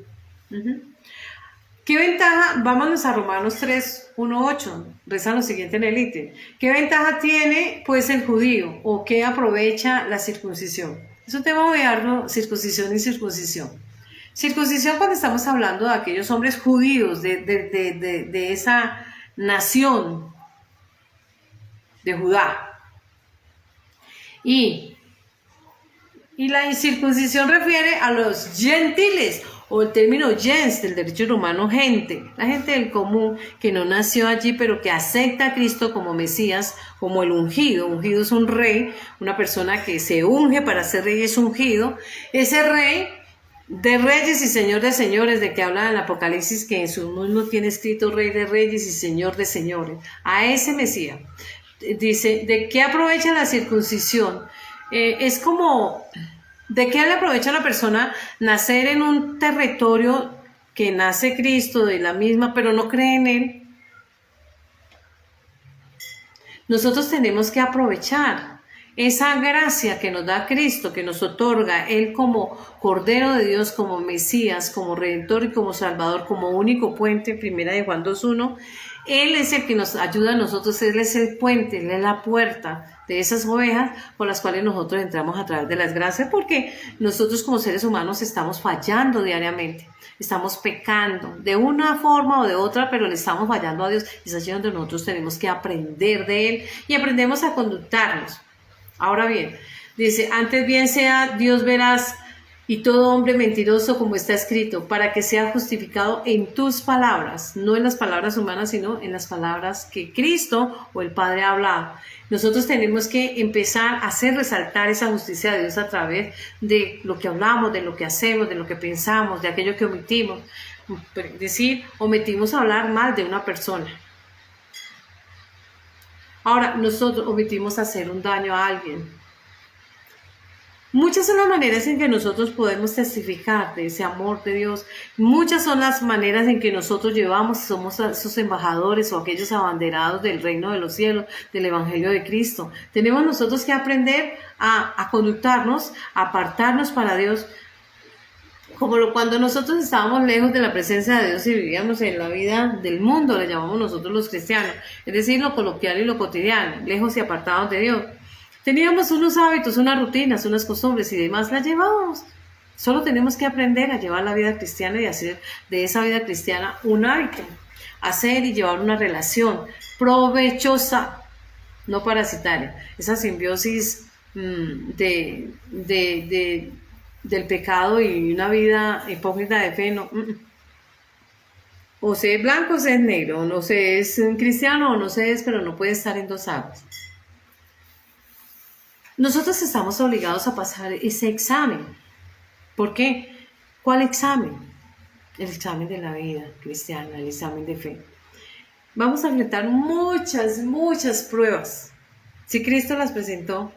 ¿Qué ventaja? Vámonos a Romanos 3, 1, 8. Rezan lo siguiente en el ítem. ¿Qué ventaja tiene pues el judío o qué aprovecha la circuncisión? Es un tema muy arduo, circuncisión y circuncisión. Circuncisión cuando estamos hablando de aquellos hombres judíos, de esa nación de Judá. Y la incircuncisión refiere a los gentiles, o el término gens del derecho romano, gente, la gente del común que no nació allí, pero que acepta a Cristo como Mesías, como el ungido. Ungido es un rey, una persona que se unge para ser rey es ungido. Ese rey de reyes y señor de señores, de que habla en el Apocalipsis, que en su mundo tiene escrito rey de reyes y señor de señores, a ese Mesías. Dice, ¿de qué aprovecha la circuncisión? Es como, ¿de qué le aprovecha a la persona nacer en un territorio que nace Cristo de la misma, pero no cree en Él? Nosotros tenemos que aprovechar esa gracia que nos da Cristo, que nos otorga Él como Cordero de Dios, como Mesías, como Redentor y como Salvador, como único puente, primera de Juan 2:1. Él es el que nos ayuda a nosotros, Él es el puente, Él es la puerta de esas ovejas por las cuales nosotros entramos a través de las gracias, porque nosotros como seres humanos estamos fallando diariamente, estamos pecando de una forma o de otra, pero le estamos fallando a Dios, y es allí donde nosotros tenemos que aprender de Él y aprendemos a conductarnos. Ahora bien, dice, antes bien sea Dios veraz y todo hombre mentiroso, como está escrito, para que sea justificado en tus palabras, no en las palabras humanas, sino en las palabras que Cristo o el Padre ha hablado. Nosotros tenemos que empezar a hacer resaltar esa justicia de Dios a través de lo que hablamos, de lo que hacemos, de lo que pensamos, de aquello que omitimos. Es decir, omitimos hablar mal de una persona. Ahora, nosotros omitimos hacer un daño a alguien. Muchas son las maneras en que nosotros podemos testificar de ese amor de Dios. Muchas son las maneras en que nosotros llevamos, somos sus embajadores o aquellos abanderados del reino de los cielos, del Evangelio de Cristo. Tenemos nosotros que aprender a conductarnos, a apartarnos para Dios. Como cuando nosotros estábamos lejos de la presencia de Dios y vivíamos en la vida del mundo, le llamamos nosotros los cristianos. Es decir, lo coloquial y lo cotidiano, lejos y apartados de Dios. Teníamos unos hábitos, unas rutinas, unas costumbres y demás, las llevábamos. Solo tenemos que aprender a llevar la vida cristiana y hacer de esa vida cristiana un hábito. Hacer y llevar una relación provechosa, no parasitaria. Esa simbiosis del pecado y una vida hipócrita de fe, no. O se es blanco o se es negro, no se es cristiano o no se es, pero no puede estar en dos aguas. Nosotros estamos obligados a pasar ese examen. ¿Por qué? ¿Cuál examen? El examen de la vida cristiana, el examen de fe. Vamos a enfrentar muchas pruebas. Si Cristo las presentó,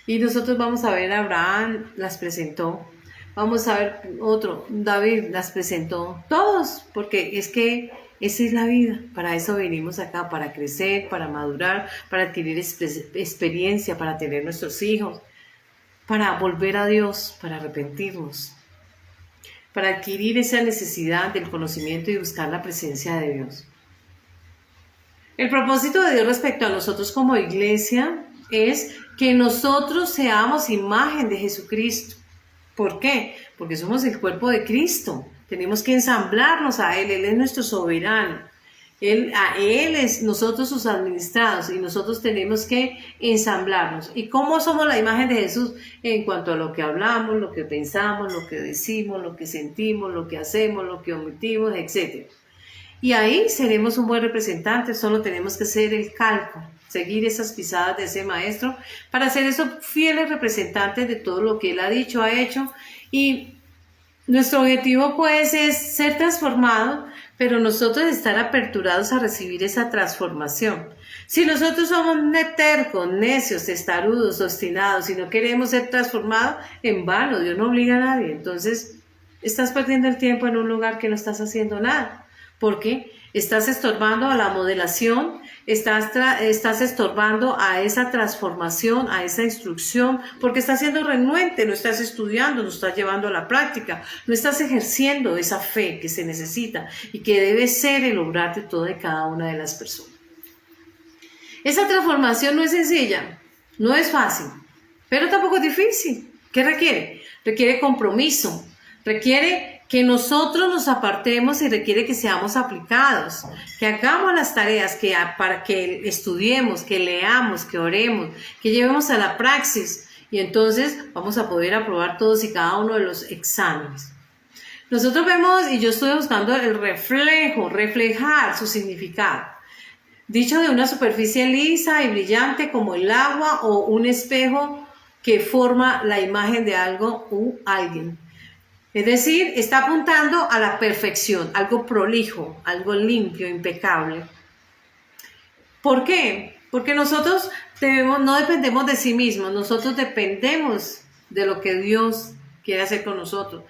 y nosotros vamos a ver, Abraham las presentó, vamos a ver otro, David las presentó, todos, porque es que esa es la vida, para eso venimos acá, para crecer, para madurar, para adquirir experiencia, para tener nuestros hijos, para volver a Dios, para arrepentirnos, para adquirir esa necesidad del conocimiento y buscar la presencia de Dios. El propósito de Dios respecto a nosotros como iglesia es que nosotros seamos imagen de Jesucristo. ¿Por qué? Porque somos el cuerpo de Cristo. Tenemos que ensamblarnos a Él. Él es nuestro soberano. A Él es nosotros sus administrados y nosotros tenemos que ensamblarnos. ¿Y cómo somos la imagen de Jesús? En cuanto a lo que hablamos, lo que pensamos, lo que decimos, lo que sentimos, lo que hacemos, lo que omitimos, etc. Y ahí seremos un buen representante. Solo tenemos que ser el calco, seguir esas pisadas de ese maestro para ser esos fieles representantes de todo lo que Él ha dicho, ha hecho. Y nuestro objetivo pues es ser transformados, pero nosotros estar aperturados a recibir esa transformación. Si nosotros somos tercos, necios, testarudos, obstinados y no queremos ser transformados, en vano, Dios no obliga a nadie. Entonces estás perdiendo el tiempo en un lugar que no estás haciendo nada, porque estás estorbando a la modelación, estás estorbando a esa transformación, a esa instrucción, porque estás siendo renuente, no estás estudiando, no estás llevando a la práctica, no estás ejerciendo esa fe que se necesita y que debe ser el obrar de toda y cada una de las personas. Esa transformación no es sencilla, no es fácil, pero tampoco es difícil. ¿Qué requiere? Requiere compromiso, requiere que nosotros nos apartemos y requiere que seamos aplicados, que hagamos las tareas, para que estudiemos, que leamos, que oremos, que llevemos a la praxis y entonces vamos a poder aprobar todos y cada uno de los exámenes. Nosotros vemos, y yo estoy buscando el reflejar su significado. Dicho de una superficie lisa y brillante como el agua o un espejo que forma la imagen de algo u alguien. Es decir, está apuntando a la perfección, algo prolijo, algo limpio, impecable. ¿Por qué? Porque nosotros no dependemos de sí mismos, nosotros dependemos de lo que Dios quiere hacer con nosotros.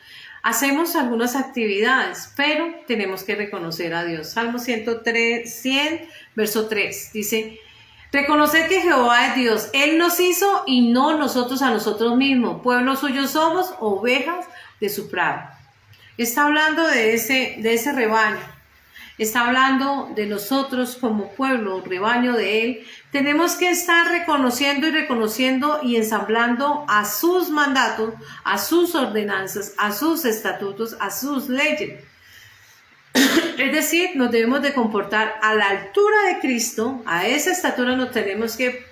Hacemos algunas actividades, pero tenemos que reconocer a Dios. Salmo 100, verso 3, dice: reconocer que Jehová es Dios, Él nos hizo y no nosotros a nosotros mismos. Pueblo suyo somos, ovejas de su prado. Está hablando de ese rebaño. Está hablando de nosotros como pueblo, rebaño de Él. Tenemos que estar reconociendo y ensamblando a sus mandatos, a sus ordenanzas, a sus estatutos, a sus leyes. Es decir, nos debemos de comportar a la altura de Cristo, a esa estatura nos tenemos que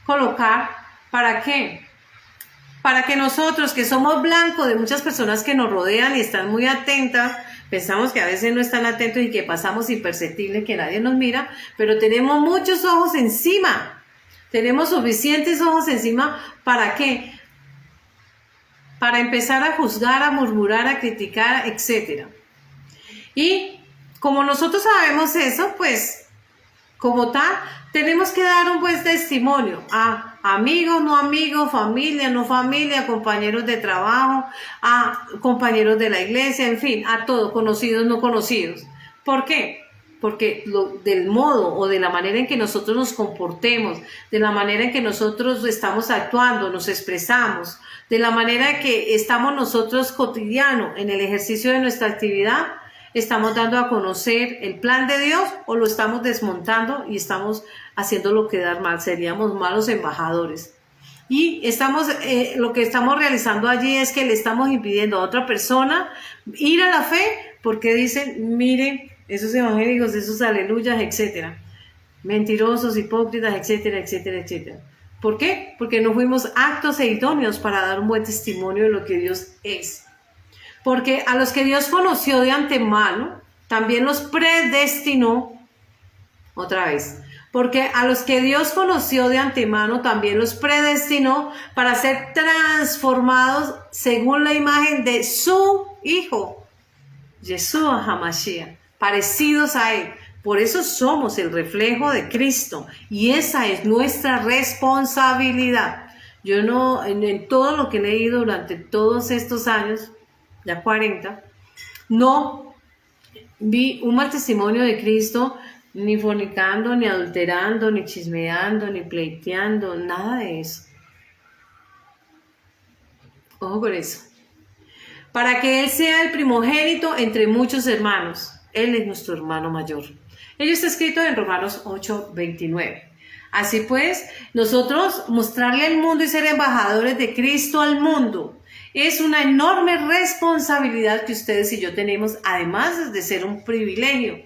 colocar. ¿Para qué? Para que nosotros, que somos blancos de muchas personas que nos rodean y están muy atentas, pensamos que a veces no están atentos y que pasamos imperceptible, que nadie nos mira, pero tenemos muchos ojos encima, tenemos suficientes ojos encima. ¿Para qué? Para empezar a juzgar, a murmurar, a criticar, etc. Y como nosotros sabemos eso, pues como tal, tenemos que dar un buen testimonio a amigos, no amigos, familia, no familia, compañeros de trabajo, a compañeros de la iglesia, en fin, a todos, conocidos, no conocidos. ¿Por qué? Porque del modo o de la manera en que nosotros nos comportemos, de la manera en que nosotros estamos actuando, nos expresamos, de la manera en que estamos nosotros cotidiano en el ejercicio de nuestra actividad, ¿estamos dando a conocer el plan de Dios o lo estamos desmontando y estamos haciéndolo quedar mal? Seríamos malos embajadores. Y lo que estamos realizando allí es que le estamos impidiendo a otra persona ir a la fe, porque dicen: miren, esos evangélicos, esos aleluyas, etcétera, mentirosos, hipócritas, etcétera, etcétera, etcétera. ¿Por qué? Porque no fuimos aptos e idóneos para dar un buen testimonio de lo que Dios es. Porque a los que Dios conoció de antemano, también los predestinó. Otra vez. Porque a los que Dios conoció de antemano, también los predestinó para ser transformados según la imagen de su Hijo, Yeshua HaMashiach, parecidos a Él. Por eso somos el reflejo de Cristo y esa es nuestra responsabilidad. Yo no, en todo lo que he leído durante todos estos años, ya 40, no vi un mal testimonio de Cristo, ni fornicando, ni adulterando, ni chismeando, ni pleiteando, nada de eso. Ojo con eso. Para que Él sea el primogénito entre muchos hermanos. Él es nuestro hermano mayor. Ello está escrito en Romanos 8:29. Así pues, nosotros mostrarle al mundo y ser embajadores de Cristo al mundo es una enorme responsabilidad que ustedes y yo tenemos, además de ser un privilegio,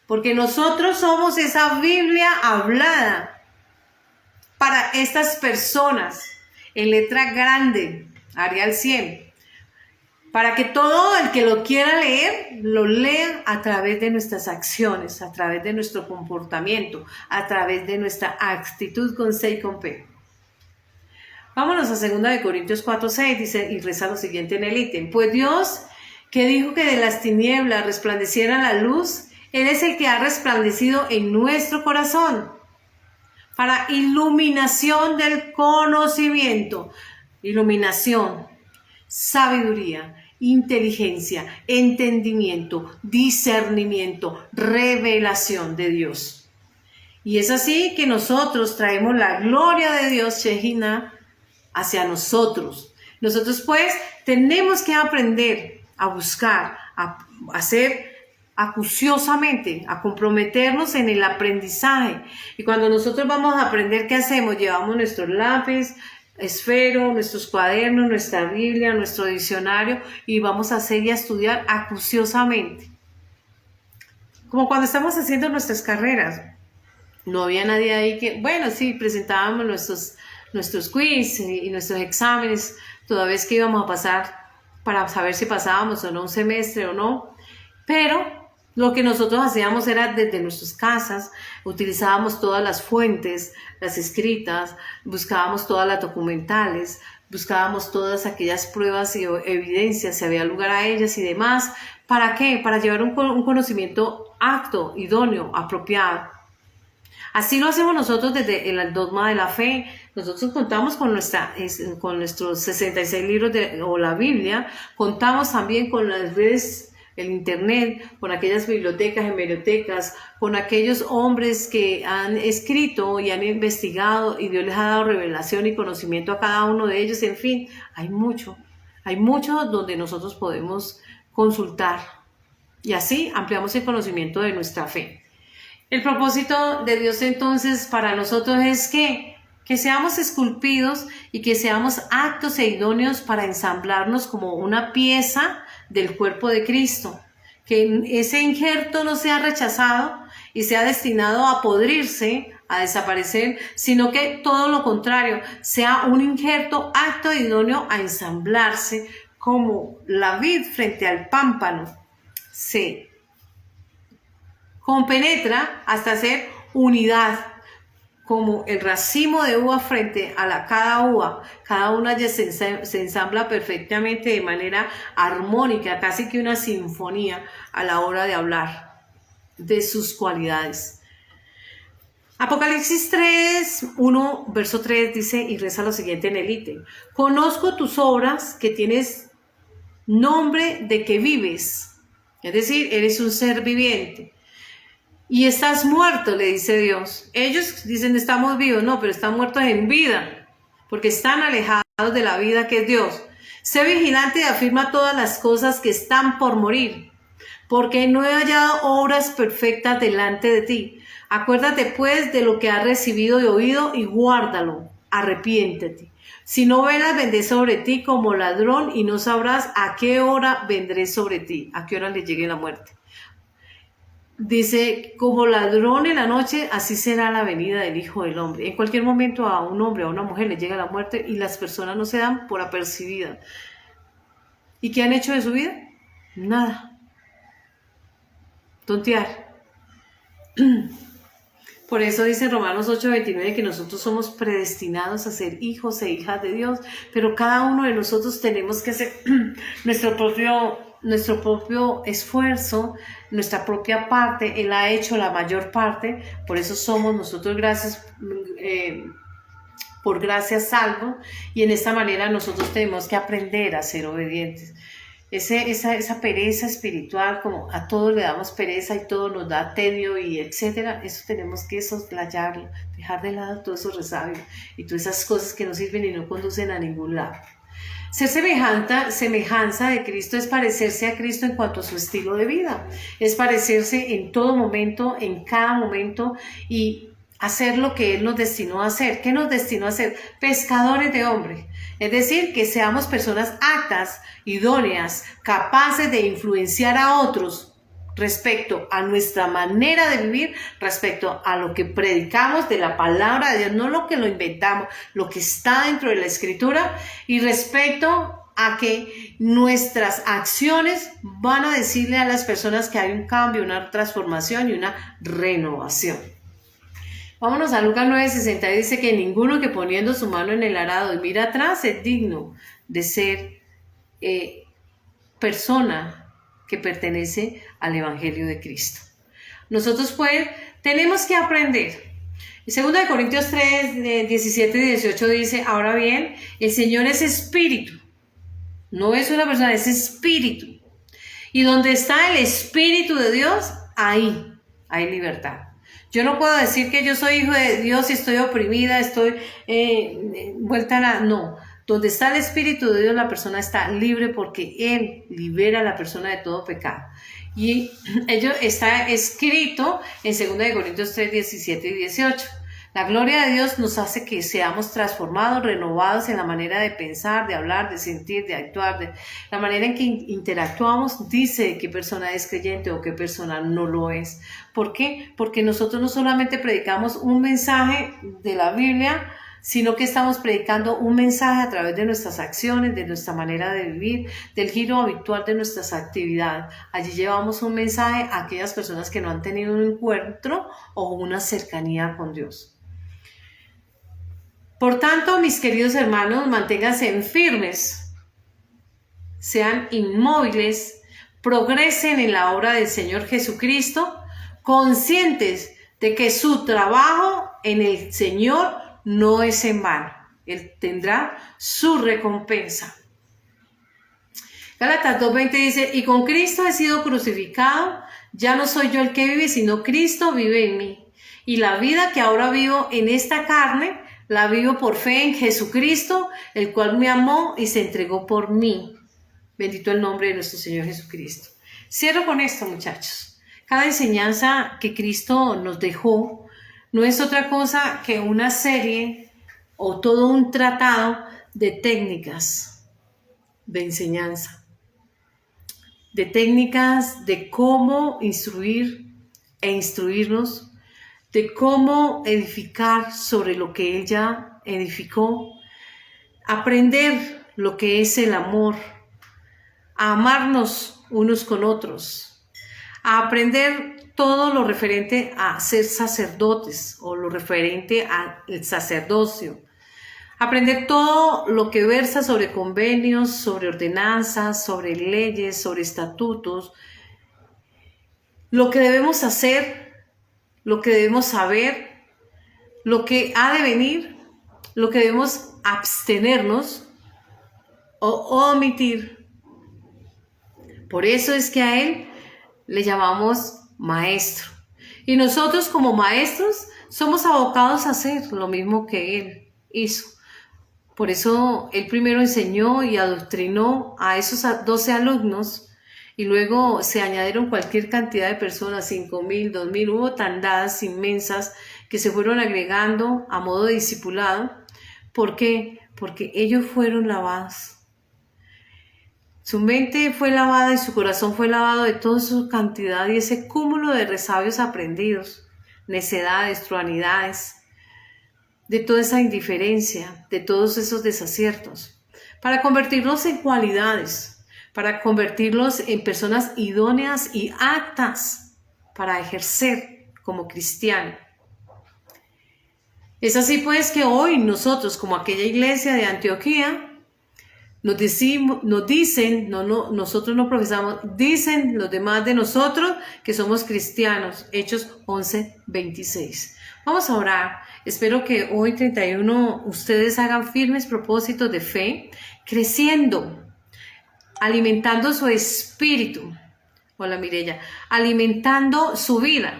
porque nosotros somos esa Biblia hablada para estas personas en letra grande, Arial 100, para que todo el que lo quiera leer, lo lea a través de nuestras acciones, a través de nuestro comportamiento, a través de nuestra actitud con C y con P. Vámonos a 2 Corintios 4:6, dice, y reza lo siguiente en el ítem: pues Dios, que dijo que de las tinieblas resplandeciera la luz, Él es el que ha resplandecido en nuestro corazón para iluminación del conocimiento, iluminación, sabiduría, inteligencia, entendimiento, discernimiento, revelación de Dios. Y es así que nosotros traemos la gloria de Dios, Shejina, hacia nosotros. Nosotros pues tenemos que aprender a buscar, a hacer acuciosamente, a comprometernos en el aprendizaje. Y cuando nosotros vamos a aprender, ¿qué hacemos? Llevamos nuestro lápiz, esfero, nuestros cuadernos, nuestra Biblia, nuestro diccionario y vamos a hacer y a estudiar acuciosamente. Como cuando estamos haciendo nuestras carreras. No había nadie ahí que, bueno, sí, presentábamos nuestros quiz y nuestros exámenes toda vez que íbamos a pasar para saber si pasábamos o no un semestre o no. Pero lo que nosotros hacíamos era desde nuestras casas, utilizábamos todas las fuentes, las escritas, buscábamos todas las documentales, buscábamos todas aquellas pruebas y evidencias, si había lugar a ellas y demás. ¿Para qué? Para llevar un conocimiento apto, idóneo, apropiado. Así lo hacemos nosotros desde el dogma de la fe. Nosotros contamos con nuestros 66 libros o la Biblia, contamos también con las redes, el internet, con aquellas bibliotecas, hemerotecas, con aquellos hombres que han escrito y han investigado y Dios les ha dado revelación y conocimiento a cada uno de ellos. En fin, hay mucho donde nosotros podemos consultar y así ampliamos el conocimiento de nuestra fe. El propósito de Dios entonces para nosotros es que seamos esculpidos y que seamos aptos e idóneos para ensamblarnos como una pieza del cuerpo de Cristo. Que ese injerto no sea rechazado y sea destinado a podrirse, a desaparecer, sino que todo lo contrario, sea un injerto apto e idóneo a ensamblarse como la vid frente al pámpano. Se compenetra hasta hacer unidad, como el racimo de uva frente a cada uva. Cada una se ensambla perfectamente de manera armónica, casi que una sinfonía a la hora de hablar de sus cualidades. Apocalipsis 3, 1, verso 3 dice y reza lo siguiente en el ítem: conozco tus obras, que tienes nombre de que vives, es decir, eres un ser viviente. Y estás muerto, le dice Dios. Ellos dicen estamos vivos, no, pero están muertos en vida, porque están alejados de la vida que es Dios. Sé vigilante y afirma todas las cosas que están por morir, porque no he hallado obras perfectas delante de ti. Acuérdate pues de lo que has recibido y oído y guárdalo, arrepiéntete. Si no velas, vendré sobre ti como ladrón y no sabrás a qué hora vendré sobre ti, a qué hora le llegue la muerte. Dice, como ladrón en la noche, así será la venida del Hijo del Hombre. En cualquier momento a un hombre o a una mujer le llega la muerte y las personas no se dan por apercibidas. ¿Y qué han hecho de su vida? Nada. Tontear. Por eso dice Romanos 8:29 que nosotros somos predestinados a ser hijos e hijas de Dios, pero cada uno de nosotros tenemos que hacer nuestro propio esfuerzo, nuestra propia parte. Él ha hecho la mayor parte, por eso somos nosotros por gracia salvos, y en esta manera nosotros tenemos que aprender a ser obedientes. Esa pereza espiritual, como a todos le damos pereza y todo nos da tedio y etcétera, eso tenemos que soslayarlo, dejar de lado todos esos resabios y todas esas cosas que no sirven y no conducen a ningún lado. Ser semejanza de Cristo es parecerse a Cristo en cuanto a su estilo de vida, es parecerse en todo momento, en cada momento, y hacer lo que Él nos destinó a hacer. ¿Qué nos destinó a hacer? Pescadores de hombres. Es decir, que seamos personas aptas, idóneas, capaces de influenciar a otros respecto a nuestra manera de vivir, respecto a lo que predicamos de la palabra de Dios, no lo que lo inventamos, lo que está dentro de la Escritura, y respecto a que nuestras acciones van a decirle a las personas que hay un cambio, una transformación y una renovación. Vámonos a Lucas 9:60, dice que ninguno que poniendo su mano en el arado y mira atrás es digno de ser persona que pertenece al Evangelio de Cristo. Nosotros pues tenemos que aprender. En 2 Corintios 3, 17 y 18 dice, ahora bien, el Señor es espíritu, no es una persona, es espíritu. Y donde está el Espíritu de Dios, ahí hay libertad. Yo no puedo decir que yo soy hijo de Dios y estoy oprimida, estoy vuelta a la... No, donde está el Espíritu de Dios, la persona está libre porque Él libera a la persona de todo pecado. Y ello está escrito en 2 Corintios 3, 17 y 18. La gloria de Dios nos hace que seamos transformados, renovados en la manera de pensar, de hablar, de sentir, de actuar, de la manera en que interactuamos. Dice qué persona es creyente o qué persona no lo es. ¿Por qué? Porque nosotros no solamente predicamos un mensaje de la Biblia, sino que estamos predicando un mensaje a través de nuestras acciones, de nuestra manera de vivir, del giro habitual de nuestras actividades. Allí llevamos un mensaje a aquellas personas que no han tenido un encuentro o una cercanía con Dios. Por tanto, mis queridos hermanos, manténganse firmes, sean inmóviles, progresen en la obra del Señor Jesucristo, conscientes de que su trabajo en el Señor no es en vano. Él tendrá su recompensa. Gálatas 2:20 dice, y con Cristo he sido crucificado, ya no soy yo el que vive, sino Cristo vive en mí. Y la vida que ahora vivo en esta carne, la vivo por fe en Jesucristo, el cual me amó y se entregó por mí. Bendito el nombre de nuestro Señor Jesucristo. Cierro con esto, muchachos. Cada enseñanza que Cristo nos dejó no es otra cosa que una serie o todo un tratado de técnicas de enseñanza, de técnicas de cómo instruir e instruirnos, de cómo edificar sobre lo que Él ya edificó, aprender lo que es el amor, a amarnos unos con otros, a aprender todo lo referente a ser sacerdotes o lo referente al sacerdocio. Aprender todo lo que versa sobre convenios, sobre ordenanzas, sobre leyes, sobre estatutos, lo que debemos hacer, lo que debemos saber, lo que ha de venir, lo que debemos abstenernos o omitir. Por eso es que a Él le llamamos maestro. Y nosotros como maestros somos abocados a hacer lo mismo que Él hizo. Por eso Él primero enseñó y adoctrinó a esos 12 alumnos y luego se añadieron cualquier cantidad de personas, 5,000, 2,000, hubo tandadas inmensas que se fueron agregando a modo de discipulado. ¿Por qué? Porque ellos fueron lavados. Su mente fue lavada y su corazón fue lavado de toda su cantidad y ese cúmulo de resabios aprendidos, necedades, truanidades, de toda esa indiferencia, de todos esos desaciertos, para convertirlos en cualidades, para convertirlos en personas idóneas y aptas para ejercer como cristiano. Es así pues que hoy nosotros, como aquella iglesia de Antioquía, nosotros no profesamos, dicen los demás de nosotros que somos cristianos. Hechos 11:26. Vamos a orar. Espero que hoy 31 ustedes hagan firmes propósitos de fe, creciendo, alimentando su espíritu. Hola Mireya. Alimentando su vida,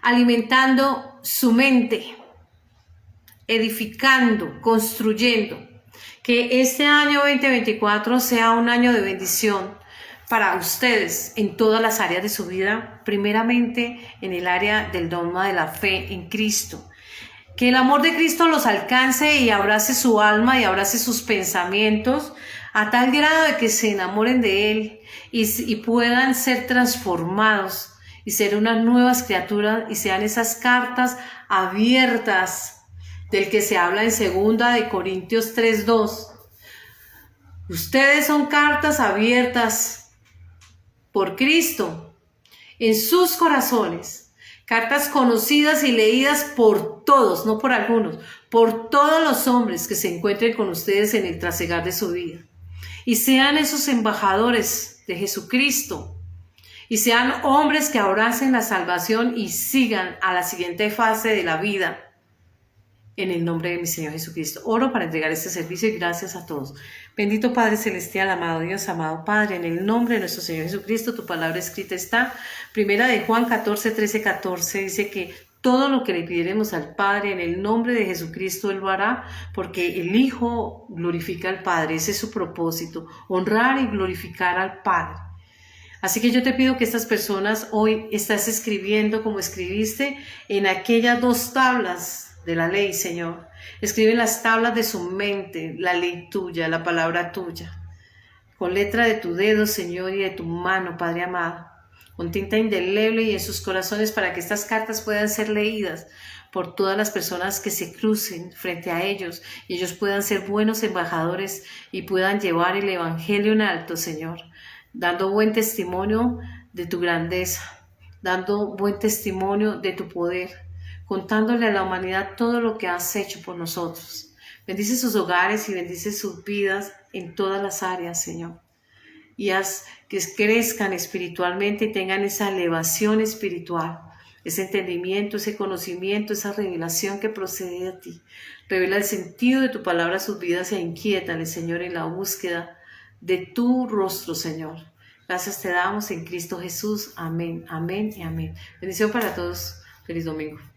alimentando su mente, edificando, construyendo. Que este año 2024 sea un año de bendición para ustedes en todas las áreas de su vida, primeramente en el área del dogma de la fe en Cristo. Que el amor de Cristo los alcance y abrace su alma y abrace sus pensamientos a tal grado de que se enamoren de Él y puedan ser transformados y ser unas nuevas criaturas y sean esas cartas abiertas del que se habla en 2 Corintios 3:2. Ustedes son cartas abiertas por Cristo en sus corazones, cartas conocidas y leídas por todos, no por algunos, por todos los hombres que se encuentren con ustedes en el trasegar de su vida. Y sean esos embajadores de Jesucristo y sean hombres que abracen la salvación y sigan a la siguiente fase de la vida. En el nombre de mi Señor Jesucristo. Oro para entregar este servicio y gracias a todos. Bendito Padre Celestial, amado Dios, amado Padre, en el nombre de nuestro Señor Jesucristo, tu palabra escrita está. Primera de Juan 14:13-14 dice que todo lo que le pidiéremos al Padre en el nombre de Jesucristo, Él lo hará, porque el Hijo glorifica al Padre. Ese es su propósito, honrar y glorificar al Padre. Así que yo te pido que estas personas hoy estás escribiendo como escribiste en aquellas 2 tablas de la ley, Señor. Escribe en las tablas de su mente la ley tuya, la palabra tuya. Con letra de tu dedo, Señor, y de tu mano, Padre amado. Con tinta indeleble y en sus corazones para que estas cartas puedan ser leídas por todas las personas que se crucen frente a ellos y ellos puedan ser buenos embajadores y puedan llevar el Evangelio en alto, Señor, dando buen testimonio de tu grandeza, dando buen testimonio de tu poder, contándole a la humanidad todo lo que has hecho por nosotros. Bendice sus hogares y bendice sus vidas en todas las áreas, Señor. Y haz que crezcan espiritualmente y tengan esa elevación espiritual, ese entendimiento, ese conocimiento, esa revelación que procede de ti. Revela el sentido de tu palabra a sus vidas e inquiétale, Señor, en la búsqueda de tu rostro, Señor. Gracias te damos en Cristo Jesús. Amén, amén y amén. Bendición para todos. Feliz domingo.